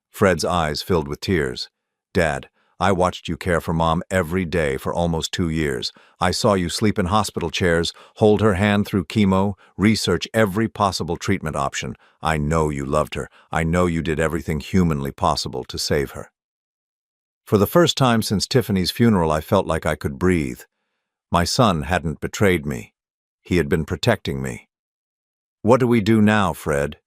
Speaker 1: Fred's eyes filled with tears. "Dad, I watched you care for Mom every day for almost 2 years. I saw you sleep in hospital chairs, hold her hand through chemo, research every possible treatment option. I know you loved her. I know you did everything humanly possible to save her." For the first time since Tiffany's funeral, I felt like I could breathe. My son hadn't betrayed me. He had been protecting me. "What do we do now, Fred?"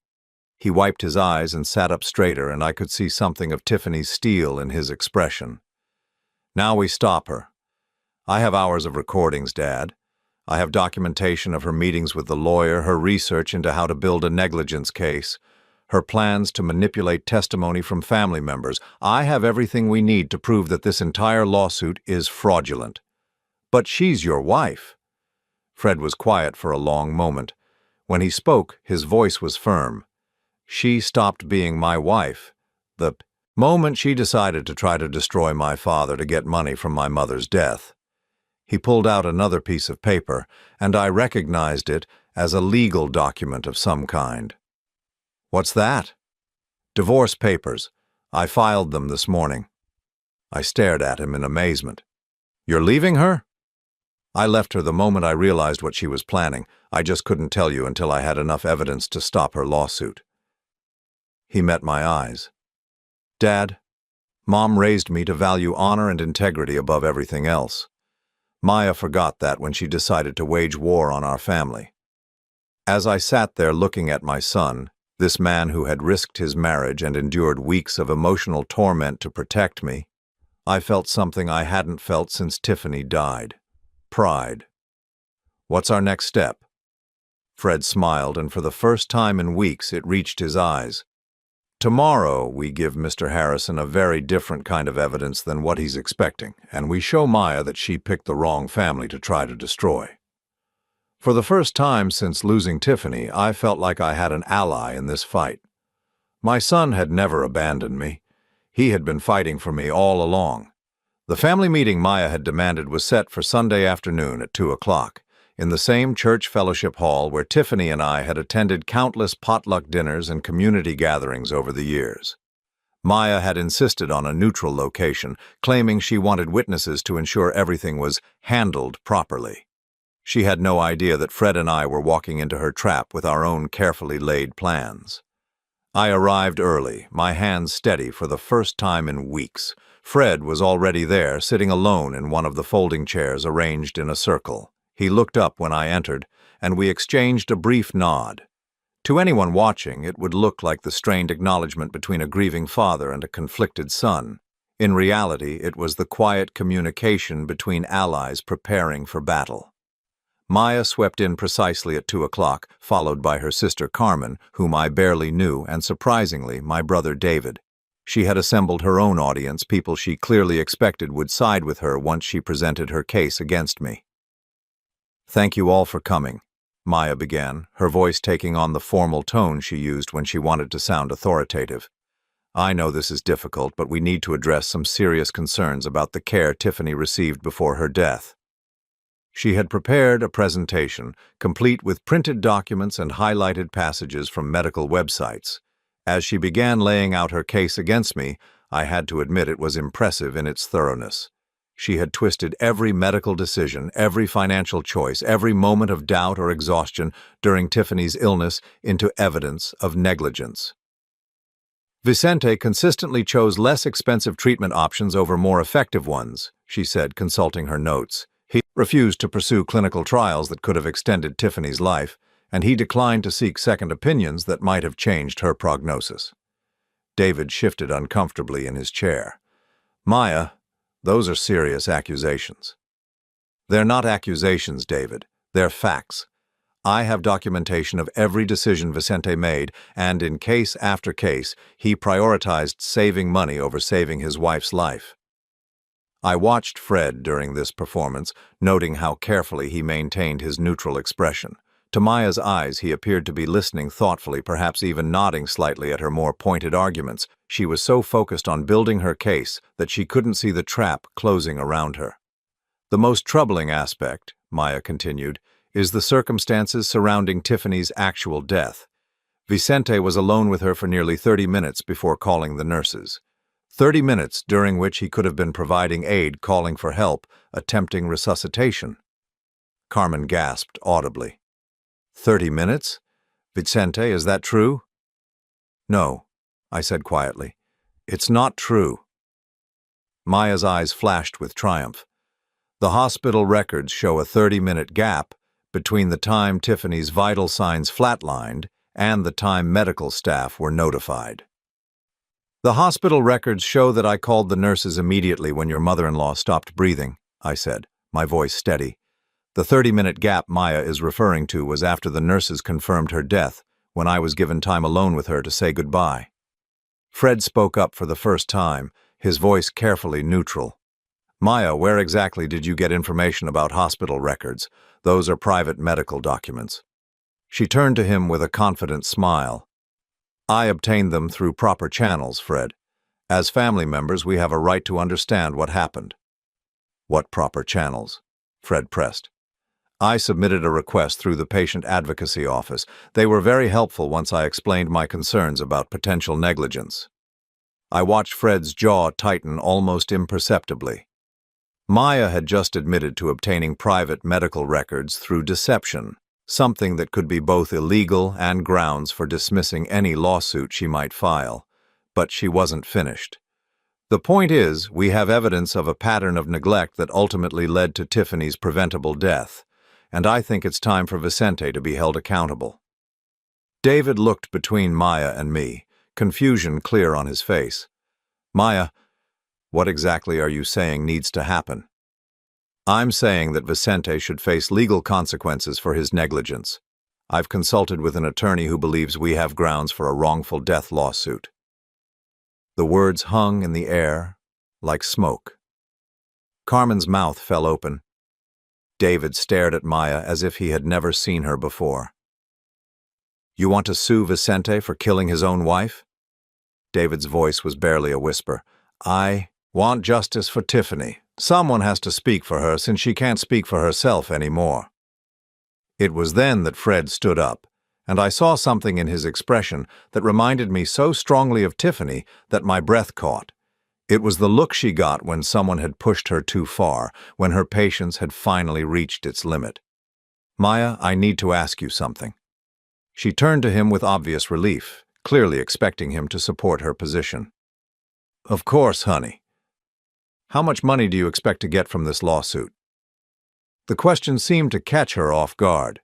Speaker 1: He wiped his eyes and sat up straighter, and I could see something of Tiffany's steel in his expression. "Now we stop her. I have hours of recordings, Dad. I have documentation of her meetings with the lawyer, her research into how to build a negligence case, her plans to manipulate testimony from family members. I have everything we need to prove that this entire lawsuit is fraudulent." "But she's your wife." Fred was quiet for a long moment. When he spoke, his voice was firm. "She stopped being my wife the moment she decided to try to destroy my father to get money from my mother's death." He pulled out another piece of paper, and I recognized it as a legal document of some kind. "What's that?" "Divorce papers. I filed them this morning." I stared at him in amazement. "You're leaving her?" "I left her the moment I realized what she was planning. I just couldn't tell you until I had enough evidence to stop her lawsuit." He met my eyes. "Dad, Mom raised me to value honor and integrity above everything else. Maya forgot that when she decided to wage war on our family." As I sat there looking at my son, this man who had risked his marriage and endured weeks of emotional torment to protect me, I felt something I hadn't felt since Tiffany died. Pride. "What's our next step?" Fred smiled, and for the first time in weeks it reached his eyes. Tomorrow we give Mr. Harrison a very different kind of evidence than what he's expecting, and we show Maya that she picked the wrong family to try to destroy. For the first time since losing Tiffany, I felt like I had an ally in this fight. My son had never abandoned me. He had been fighting for me all along. The family meeting Maya had demanded was set for Sunday afternoon at 2 o'clock, in the same church fellowship hall where Tiffany and I had attended countless potluck dinners and community gatherings over the years. Maya had insisted on a neutral location, claiming she wanted witnesses to ensure everything was handled properly. She had no idea that Fred and I were walking into her trap with our own carefully laid plans. I arrived early, my hands steady for the first time in weeks. Fred was already there, sitting alone in one of the folding chairs arranged in a circle. He looked up when I entered, and we exchanged a brief nod. To anyone watching, it would look like the strained acknowledgement between a grieving father and a conflicted son. In reality, it was the quiet communication between allies preparing for battle. Maya swept in precisely at 2 o'clock, followed by her sister Carmen, whom I barely knew, and surprisingly, my brother David. She had assembled her own audience, people she clearly expected would side with her once she presented her case against me. "Thank you all for coming," Maya began, her voice taking on the formal tone she used when she wanted to sound authoritative. "I know this is difficult, but we need to address some serious concerns about the care Tiffany received before her death." She had prepared a presentation, complete with printed documents and highlighted passages from medical websites. As she began laying out her case against me, I had to admit it was impressive in its thoroughness. She had twisted every medical decision, every financial choice, every moment of doubt or exhaustion during Tiffany's illness into evidence of negligence. "Vicente consistently chose less expensive treatment options over more effective ones," she said, consulting her notes. "He refused to pursue clinical trials that could have extended Tiffany's life, and he declined to seek second opinions that might have changed her prognosis." David shifted uncomfortably in his chair. "Maya, those are serious accusations." "They're not accusations, David. They're facts. I have documentation of every decision Vicente made, and in case after case, he prioritized saving money over saving his wife's life." I watched Fred during this performance, noting how carefully he maintained his neutral expression. To Maya's eyes, he appeared to be listening thoughtfully, perhaps even nodding slightly at her more pointed arguments. She was so focused on building her case that she couldn't see the trap closing around her. "The most troubling aspect," Maya continued, "is the circumstances surrounding Tiffany's actual death. Vicente was alone with her for nearly 30 minutes before calling the nurses. 30 minutes during which he could have been providing aid, calling for help, attempting resuscitation." Carmen gasped audibly. 30 minutes? Vicente, is that true?" "No," I said quietly. "It's not true." Maya's eyes flashed with triumph. "The hospital records show a 30-minute gap between the time Tiffany's vital signs flatlined and the time medical staff were notified." "The hospital records show that I called the nurses immediately when your mother-in-law stopped breathing," I said, my voice steady. "The 30-minute gap Maya is referring to was after the nurses confirmed her death, when I was given time alone with her to say goodbye." Fred spoke up for the first time, his voice carefully neutral. "Maya, where exactly did you get information about hospital records? Those are private medical documents." She turned to him with a confident smile. "I obtained them through proper channels, Fred. As family members, we have a right to understand what happened." "What proper channels?" Fred pressed. "I submitted a request through the Patient Advocacy Office. They were very helpful once I explained my concerns about potential negligence." I watched Fred's jaw tighten almost imperceptibly. Maya had just admitted to obtaining private medical records through deception, something that could be both illegal and grounds for dismissing any lawsuit she might file. But she wasn't finished. "The point is, we have evidence of a pattern of neglect that ultimately led to Tiffany's preventable death, and I think it's time for Vicente to be held accountable." David looked between Maya and me, confusion clear on his face. "Maya, what exactly are you saying needs to happen?" "I'm saying that Vicente should face legal consequences for his negligence. I've consulted with an attorney who believes we have grounds for a wrongful death lawsuit." The words hung in the air like smoke. Carmen's mouth fell open. David stared at Maya as if he had never seen her before. "You want to sue Vicente for killing his own wife?" David's voice was barely a whisper. "I want justice for Tiffany. Someone has to speak for her since she can't speak for herself anymore." It was then that Fred stood up, and I saw something in his expression that reminded me so strongly of Tiffany that my breath caught. It was the look she got when someone had pushed her too far, when her patience had finally reached its limit. "Maya, I need to ask you something." She turned to him with obvious relief, clearly expecting him to support her position. "Of course, honey. How much money do you expect to get from this lawsuit?" The question seemed to catch her off guard.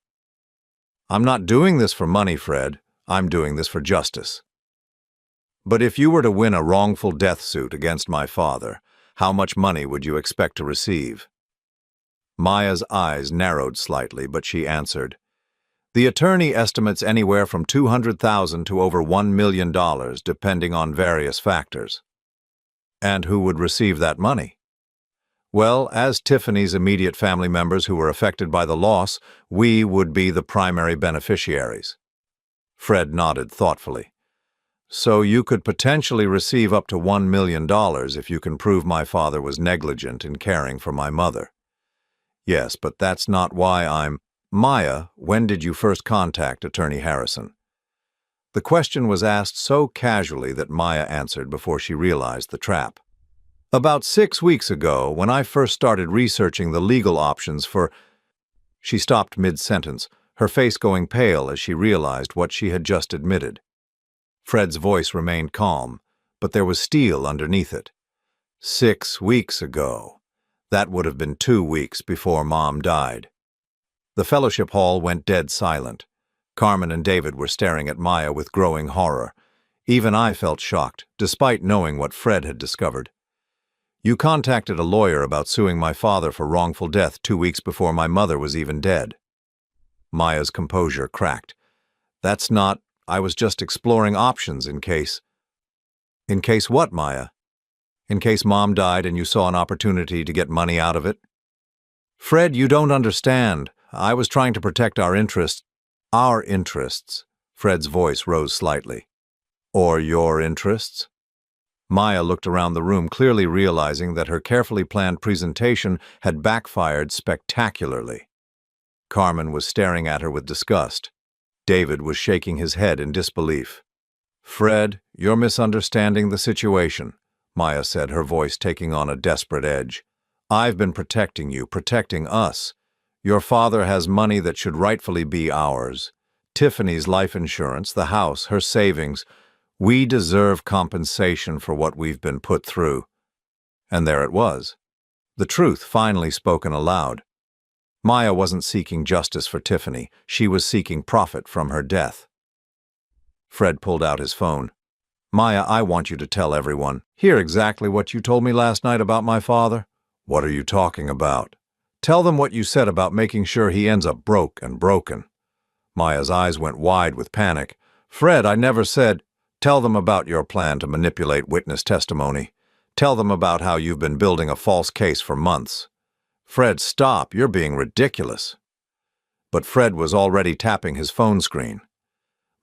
Speaker 1: "I'm not doing this for money, Fred. I'm doing this for justice." "But if you were to win a wrongful death suit against my father, how much money would you expect to receive?" Maya's eyes narrowed slightly, but she answered, "The attorney estimates anywhere from $200,000 to over $1 million, depending on various factors." "And who would receive that money?" "Well, as Tiffany's immediate family members who were affected by the loss, we would be the primary beneficiaries." Fred nodded thoughtfully. "So you could potentially receive up to $1 million if you can prove my father was negligent in caring for my mother." "Yes, but that's not why I'm—" "Maya, when did you first contact Attorney Harrison?" The question was asked so casually that Maya answered before she realized the trap. "About 6 weeks ago, when I first started researching the legal options for—" She stopped mid-sentence, her face going pale as she realized what she had just admitted. Fred's voice remained calm, but there was steel underneath it. 6 weeks ago. That would have been 2 weeks before Mom died. The fellowship hall went dead silent. Carmen and David were staring at Maya with growing horror. Even I felt shocked, despite knowing what Fred had discovered. "You contacted a lawyer about suing my father for wrongful death 2 weeks before my mother was even dead." Maya's composure cracked. "That's not— I was just exploring options in case—" "In case what, Maya? In case Mom died and you saw an opportunity to get money out of it?" "Fred, you don't understand. I was trying to protect our interests." "Our interests." Fred's voice rose slightly. "Or your interests?" Maya looked around the room, clearly realizing that her carefully planned presentation had backfired spectacularly. Carmen was staring at her with disgust. David was shaking his head in disbelief. "Fred, you're misunderstanding the situation," Maya said, her voice taking on a desperate edge. "I've been protecting you, protecting us. Your father has money that should rightfully be ours. Tiffany's life insurance, the house, her savings. We deserve compensation for what we've been put through." And there it was. The truth finally spoken aloud. Maya wasn't seeking justice for Tiffany. She was seeking profit from her death. Fred pulled out his phone. "Maya, I want you to tell everyone. Hear exactly what you told me last night about my father." "What are you talking about?" "Tell them what you said about making sure he ends up broke and broken." Maya's eyes went wide with panic. "Fred, I never said—" "Tell them about your plan to manipulate witness testimony. Tell them about how you've been building a false case for months." "Fred, stop. You're being ridiculous." But Fred was already tapping his phone screen.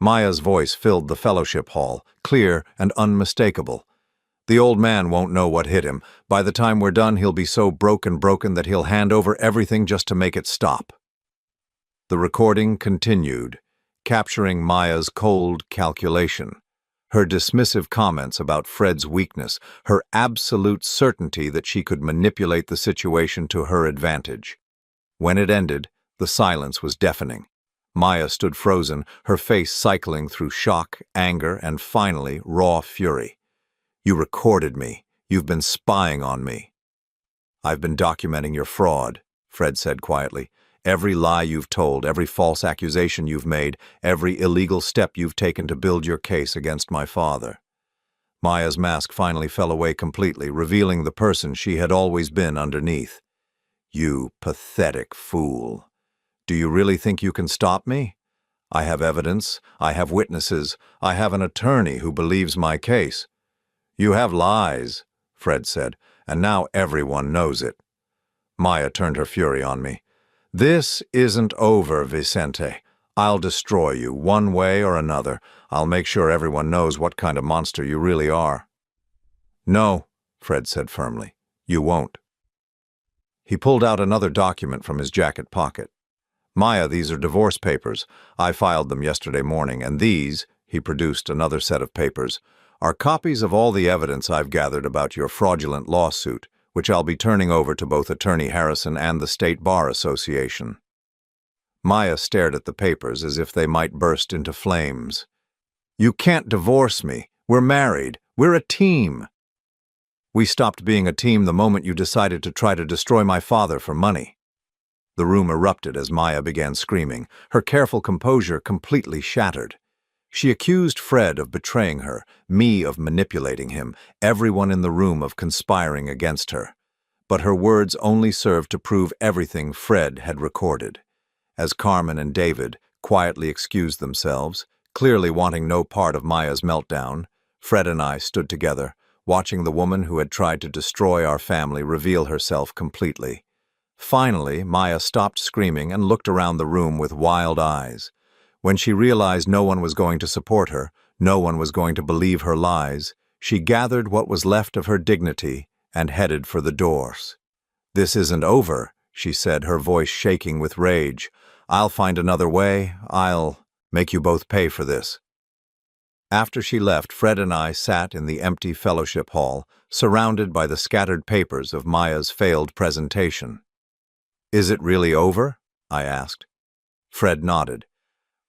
Speaker 1: Maya's voice filled the fellowship hall, clear and unmistakable. "The old man won't know what hit him. By the time we're done, he'll be so broken that he'll hand over everything just to make it stop." The recording continued, capturing Maya's cold calculation, her dismissive comments about Fred's weakness, her absolute certainty that she could manipulate the situation to her advantage. When it ended, the silence was deafening. Maya stood frozen, her face cycling through shock, anger, and finally, raw fury. "You recorded me. You've been spying on me." "I've been documenting your fraud," Fred said quietly. "Every lie you've told, every false accusation you've made, every illegal step you've taken to build your case against my father." Maya's mask finally fell away completely, revealing the person she had always been underneath. "You pathetic fool. Do you really think you can stop me? I have evidence, I have witnesses, I have an attorney who believes my case. You have lies, Fred said, and now everyone knows it. Maya turned her fury on me. This isn't over, Vicente. I'll destroy you, one way or another. I'll make sure everyone knows what kind of monster you really are. No, Fred said firmly. You won't. He pulled out another document from his jacket pocket. Maya, these are divorce papers. I filed them yesterday morning, and these, he produced another set of papers, are copies of all the evidence I've gathered about your fraudulent lawsuit, which I'll be turning over to both Attorney Harrison and the State Bar Association. Maya stared at the papers as if they might burst into flames. You can't divorce me. We're married. We're a team. We stopped being a team the moment you decided to try to destroy my father for money. The room erupted as Maya began screaming, her careful composure completely shattered. She accused Fred of betraying her, me of manipulating him, everyone in the room of conspiring against her. But her words only served to prove everything Fred had recorded. As Carmen and David quietly excused themselves, clearly wanting no part of Maya's meltdown, Fred and I stood together, watching the woman who had tried to destroy our family reveal herself completely. Finally, Maya stopped screaming and looked around the room with wild eyes. When she realized no one was going to support her, no one was going to believe her lies, she gathered what was left of her dignity and headed for the doors. This isn't over, she said, her voice shaking with rage. I'll find another way. I'll make you both pay for this. After she left, Fred and I sat in the empty fellowship hall, surrounded by the scattered papers of Maya's failed presentation. Is it really over? I asked. Fred nodded.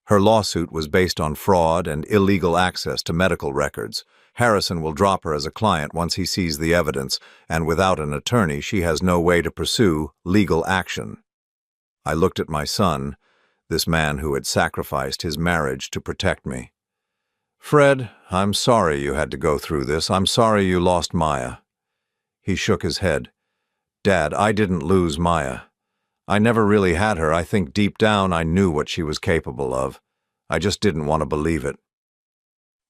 Speaker 1: Her lawsuit was based on fraud and illegal access to medical records. Harrison will drop her as a client once he sees the evidence, and without an attorney, she has no way to pursue legal action. I looked at my son, this man who had sacrificed his marriage to protect me. Fred, I'm sorry you had to go through this. I'm sorry you lost Maya. He shook his head. Dad, I didn't lose Maya. I never really had her. I think deep down I knew what she was capable of. I just didn't want to believe it.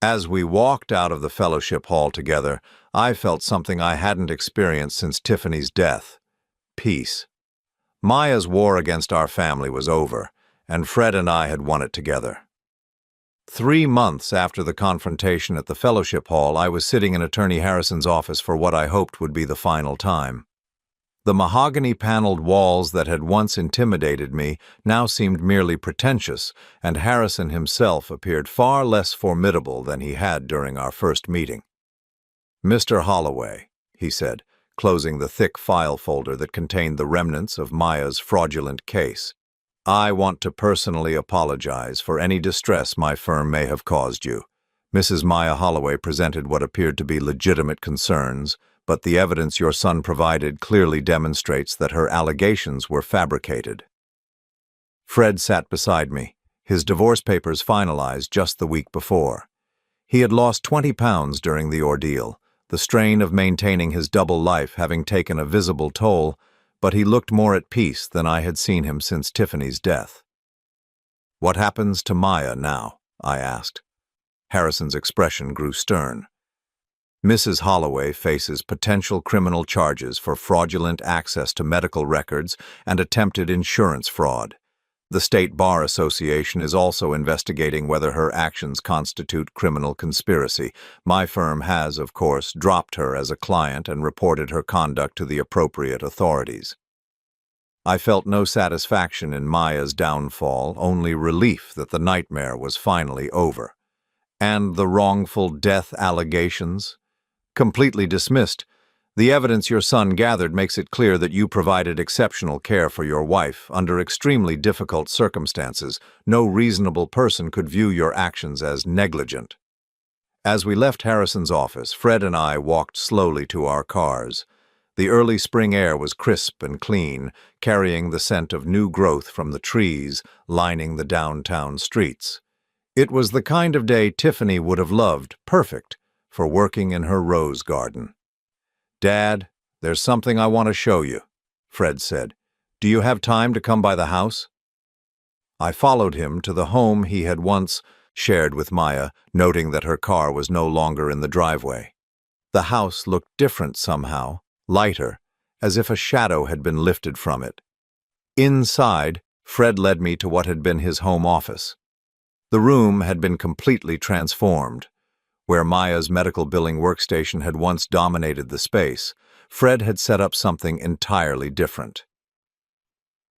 Speaker 1: As we walked out of the fellowship hall together, I felt something I hadn't experienced since Tiffany's death. Peace. Maya's war against our family was over, and Fred and I had won it together. 3 months after the confrontation at the fellowship hall, I was sitting in Attorney Harrison's office for what I hoped would be the final time. The mahogany-paneled walls that had once intimidated me now seemed merely pretentious, and Harrison himself appeared far less formidable than he had during our first meeting. Mr. Holloway, he said, closing the thick file folder that contained the remnants of Maya's fraudulent case, I want to personally apologize for any distress my firm may have caused you. Mrs. Maya Holloway presented what appeared to be legitimate concerns, but the evidence your son provided clearly demonstrates that her allegations were fabricated. Fred sat beside me, his divorce papers finalized just the week before. He had lost 20 pounds during the ordeal, the strain of maintaining his double life having taken a visible toll, but he looked more at peace than I had seen him since Tiffany's death. What happens to Maya now? I asked. Harrison's expression grew stern. Mrs. Holloway faces potential criminal charges for fraudulent access to medical records and attempted insurance fraud. The State Bar Association is also investigating whether her actions constitute criminal conspiracy. My firm has, of course, dropped her as a client and reported her conduct to the appropriate authorities. I felt no satisfaction in Maya's downfall, only relief that the nightmare was finally over. And the wrongful death allegations? Completely dismissed. The evidence your son gathered makes it clear that you provided exceptional care for your wife under extremely difficult circumstances. No reasonable person could view your actions as negligent. As we left Harrison's office, Fred and I walked slowly to our cars. The early spring air was crisp and clean, carrying the scent of new growth from the trees lining the downtown streets. It was the kind of day Tiffany would have loved, perfect for working in her rose garden. Dad, there's something I want to show you, Fred said. Do you have time to come by the house? I followed him to the home he had once shared with Maya, noting that her car was no longer in the driveway. The house looked different somehow, lighter, as if a shadow had been lifted from it. Inside, Fred led me to what had been his home office. The room had been completely transformed. Where Maya's medical billing workstation had once dominated the space, Fred had set up something entirely different.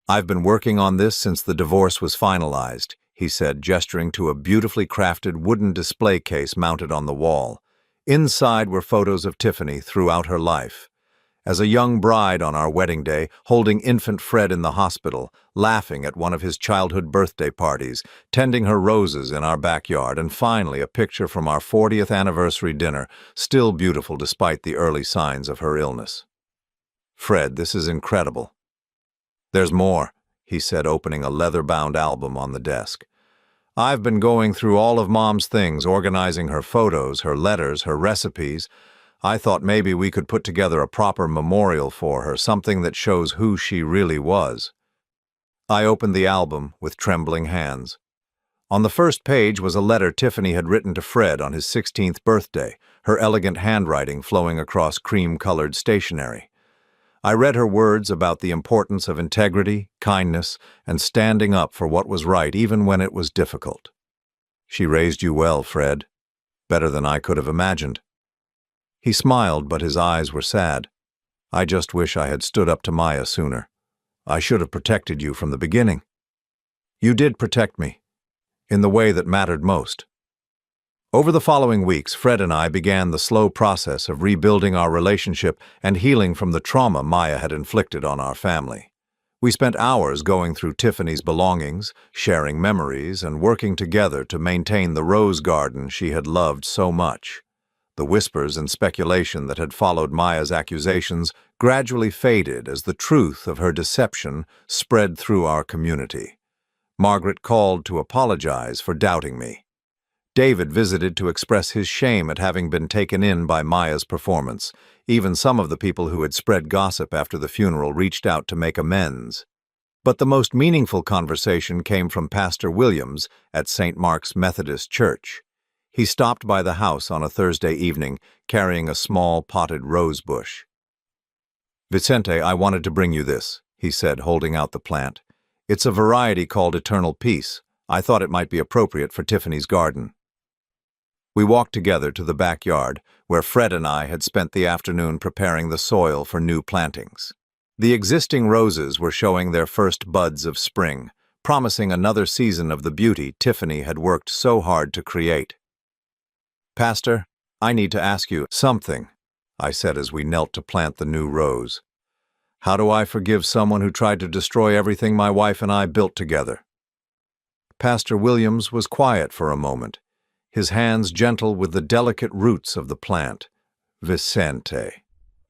Speaker 1: "I've been working on this since the divorce was finalized," he said, gesturing to a beautifully crafted wooden display case mounted on the wall. Inside were photos of Tiffany throughout her life. As a young bride on our wedding day, holding infant Fred in the hospital, laughing at one of his childhood birthday parties, tending her roses in our backyard, and finally a picture from our 40th anniversary dinner, still beautiful despite the early signs of her illness. "Fred, this is incredible." "There's more," he said, opening a leather-bound album on the desk. "I've been going through all of Mom's things, organizing her photos, her letters, her recipes. I thought maybe we could put together a proper memorial for her, something that shows who she really was." I opened the album with trembling hands. On the first page was a letter Tiffany had written to Fred on his 16th birthday, her elegant handwriting flowing across cream-colored stationery. I read her words about the importance of integrity, kindness, and standing up for what was right even when it was difficult. "She raised you well, Fred. Better than I could have imagined." He smiled, but his eyes were sad. "I just wish I had stood up to Maya sooner. I should have protected you from the beginning." "You did protect me, in the way that mattered most." Over the following weeks, Fred and I began the slow process of rebuilding our relationship and healing from the trauma Maya had inflicted on our family. We spent hours going through Tiffany's belongings, sharing memories, and working together to maintain the rose garden she had loved so much. The whispers and speculation that had followed Maya's accusations gradually faded as the truth of her deception spread through our community. Margaret called to apologize for doubting me. David visited to express his shame at having been taken in by Maya's performance. Even some of the people who had spread gossip after the funeral reached out to make amends. But the most meaningful conversation came from Pastor Williams at St. Mark's Methodist Church. He stopped by the house on a Thursday evening, carrying a small potted rose bush. "Vicente, I wanted to bring you this," he said, holding out the plant. "It's a variety called Eternal Peace. I thought it might be appropriate for Tiffany's garden." We walked together to the backyard, where Fred and I had spent the afternoon preparing the soil for new plantings. The existing roses were showing their first buds of spring, promising another season of the beauty Tiffany had worked so hard to create. "Pastor, I need to ask you something," I said as we knelt to plant the new rose. "How do I forgive someone who tried to destroy everything my wife and I built together?" Pastor Williams was quiet for a moment, his hands gentle with the delicate roots of the plant. "Vicente,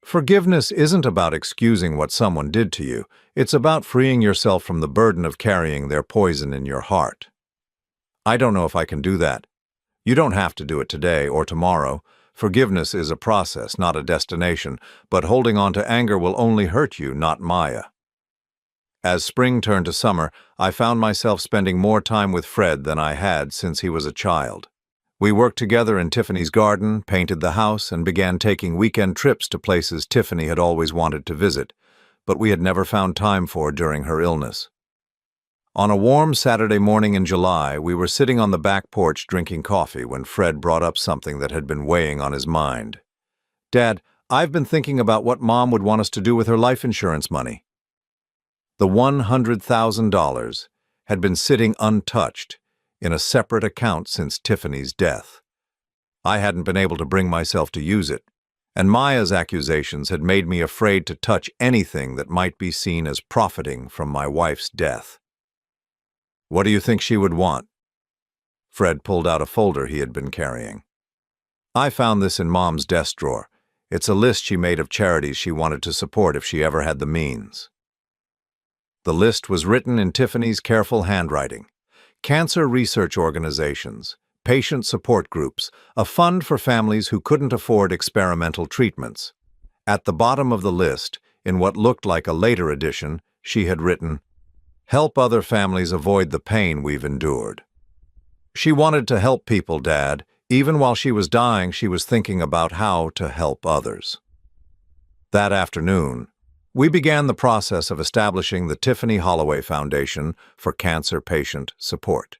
Speaker 1: forgiveness isn't about excusing what someone did to you. It's about freeing yourself from the burden of carrying their poison in your heart." "I don't know if I can do that." "You don't have to do it today or tomorrow. Forgiveness is a process, not a destination, but holding on to anger will only hurt you, not Maya." As spring turned to summer, I found myself spending more time with Fred than I had since he was a child. We worked together in Tiffany's garden, painted the house, and began taking weekend trips to places Tiffany had always wanted to visit, but we had never found time for during her illness. On a warm Saturday morning in July, we were sitting on the back porch drinking coffee when Fred brought up something that had been weighing on his mind. "Dad, I've been thinking about what Mom would want us to do with her life insurance money." The $100,000 had been sitting untouched in a separate account since Tiffany's death. I hadn't been able to bring myself to use it, and Maya's accusations had made me afraid to touch anything that might be seen as profiting from my wife's death. "What do you think she would want?" Fred pulled out a folder he had been carrying. "I found this in Mom's desk drawer. It's a list she made of charities she wanted to support if she ever had the means." The list was written in Tiffany's careful handwriting. Cancer research organizations, patient support groups, a fund for families who couldn't afford experimental treatments. At the bottom of the list, in what looked like a later edition, she had written, Help other families avoid the pain we've endured. She wanted to help people, Dad. Even while she was dying, she was thinking about how to help others. That afternoon, we began the process of establishing the Tiffany Holloway Foundation for Cancer Patient Support.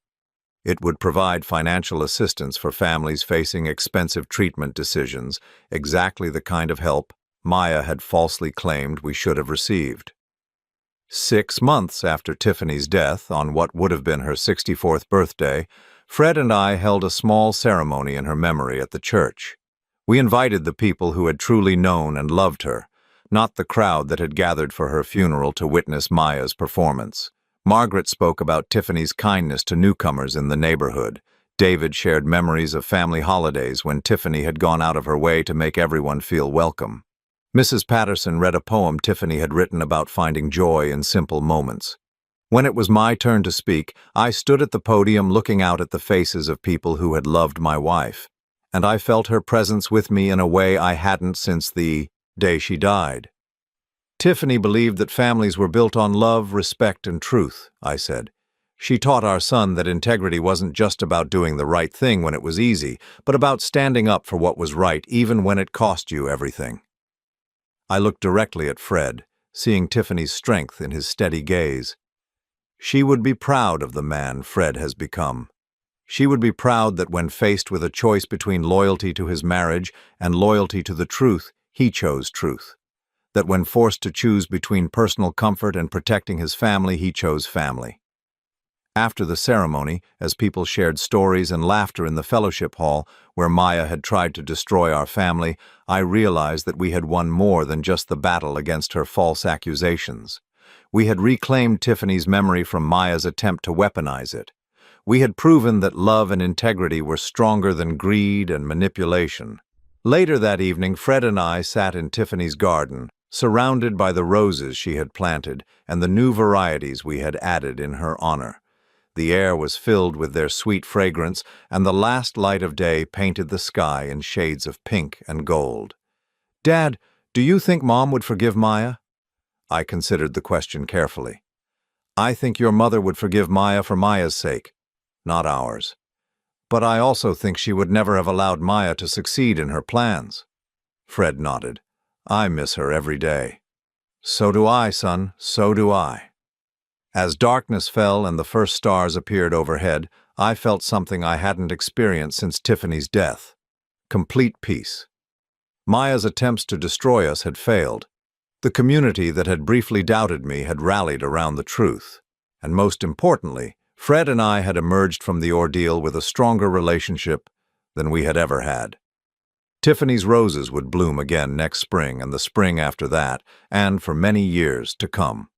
Speaker 1: It would provide financial assistance for families facing expensive treatment decisions, exactly the kind of help Maya had falsely claimed we should have received. 6 months after Tiffany's death, on what would have been her 64th birthday, Fred and I held a small ceremony in her memory at the church. We invited the people who had truly known and loved her, not the crowd that had gathered for her funeral to witness Maya's performance. Margaret spoke about Tiffany's kindness to newcomers in the neighborhood. David shared memories of family holidays when Tiffany had gone out of her way to make everyone feel welcome. Mrs. Patterson read a poem Tiffany had written about finding joy in simple moments. When it was my turn to speak, I stood at the podium looking out at the faces of people who had loved my wife, and I felt her presence with me in a way I hadn't since the day she died. Tiffany believed that families were built on love, respect, and truth, I said. She taught our son that integrity wasn't just about doing the right thing when it was easy, but about standing up for what was right even when it cost you everything. I looked directly at Fred, seeing Tiffany's strength in his steady gaze. She would be proud of the man Fred has become. She would be proud that when faced with a choice between loyalty to his marriage and loyalty to the truth, he chose truth. That when forced to choose between personal comfort and protecting his family, he chose family. After the ceremony, as people shared stories and laughter in the fellowship hall where Maya had tried to destroy our family, I realized that we had won more than just the battle against her false accusations. We had reclaimed Tiffany's memory from Maya's attempt to weaponize it. We had proven that love and integrity were stronger than greed and manipulation. Later that evening, Fred and I sat in Tiffany's garden, surrounded by the roses she had planted and the new varieties we had added in her honor. The air was filled with their sweet fragrance, and the last light of day painted the sky in shades of pink and gold. "Dad, do you think Mom would forgive Maya?" I considered the question carefully. "I think your mother would forgive Maya for Maya's sake, not ours. But I also think she would never have allowed Maya to succeed in her plans." Fred nodded. "I miss her every day." "So do I, son, so do I." As darkness fell and the first stars appeared overhead, I felt something I hadn't experienced since Tiffany's death: complete peace. Maya's attempts to destroy us had failed. The community that had briefly doubted me had rallied around the truth. And most importantly, Fred and I had emerged from the ordeal with a stronger relationship than we had ever had. Tiffany's roses would bloom again next spring and the spring after that, and for many years to come.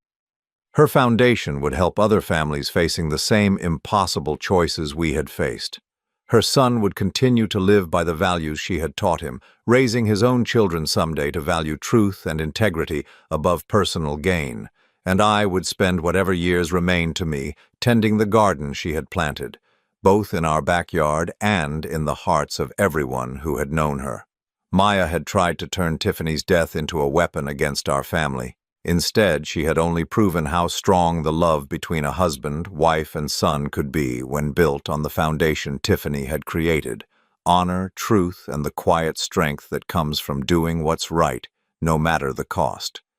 Speaker 1: Her foundation would help other families facing the same impossible choices we had faced. Her son would continue to live by the values she had taught him, raising his own children someday to value truth and integrity above personal gain, and I would spend whatever years remained to me tending the garden she had planted, both in our backyard and in the hearts of everyone who had known her. Maya had tried to turn Tiffany's death into a weapon against our family. Instead, she had only proven how strong the love between a husband, wife, and son could be when built on the foundation Tiffany had created: honor, truth, and the quiet strength that comes from doing what's right, no matter the cost.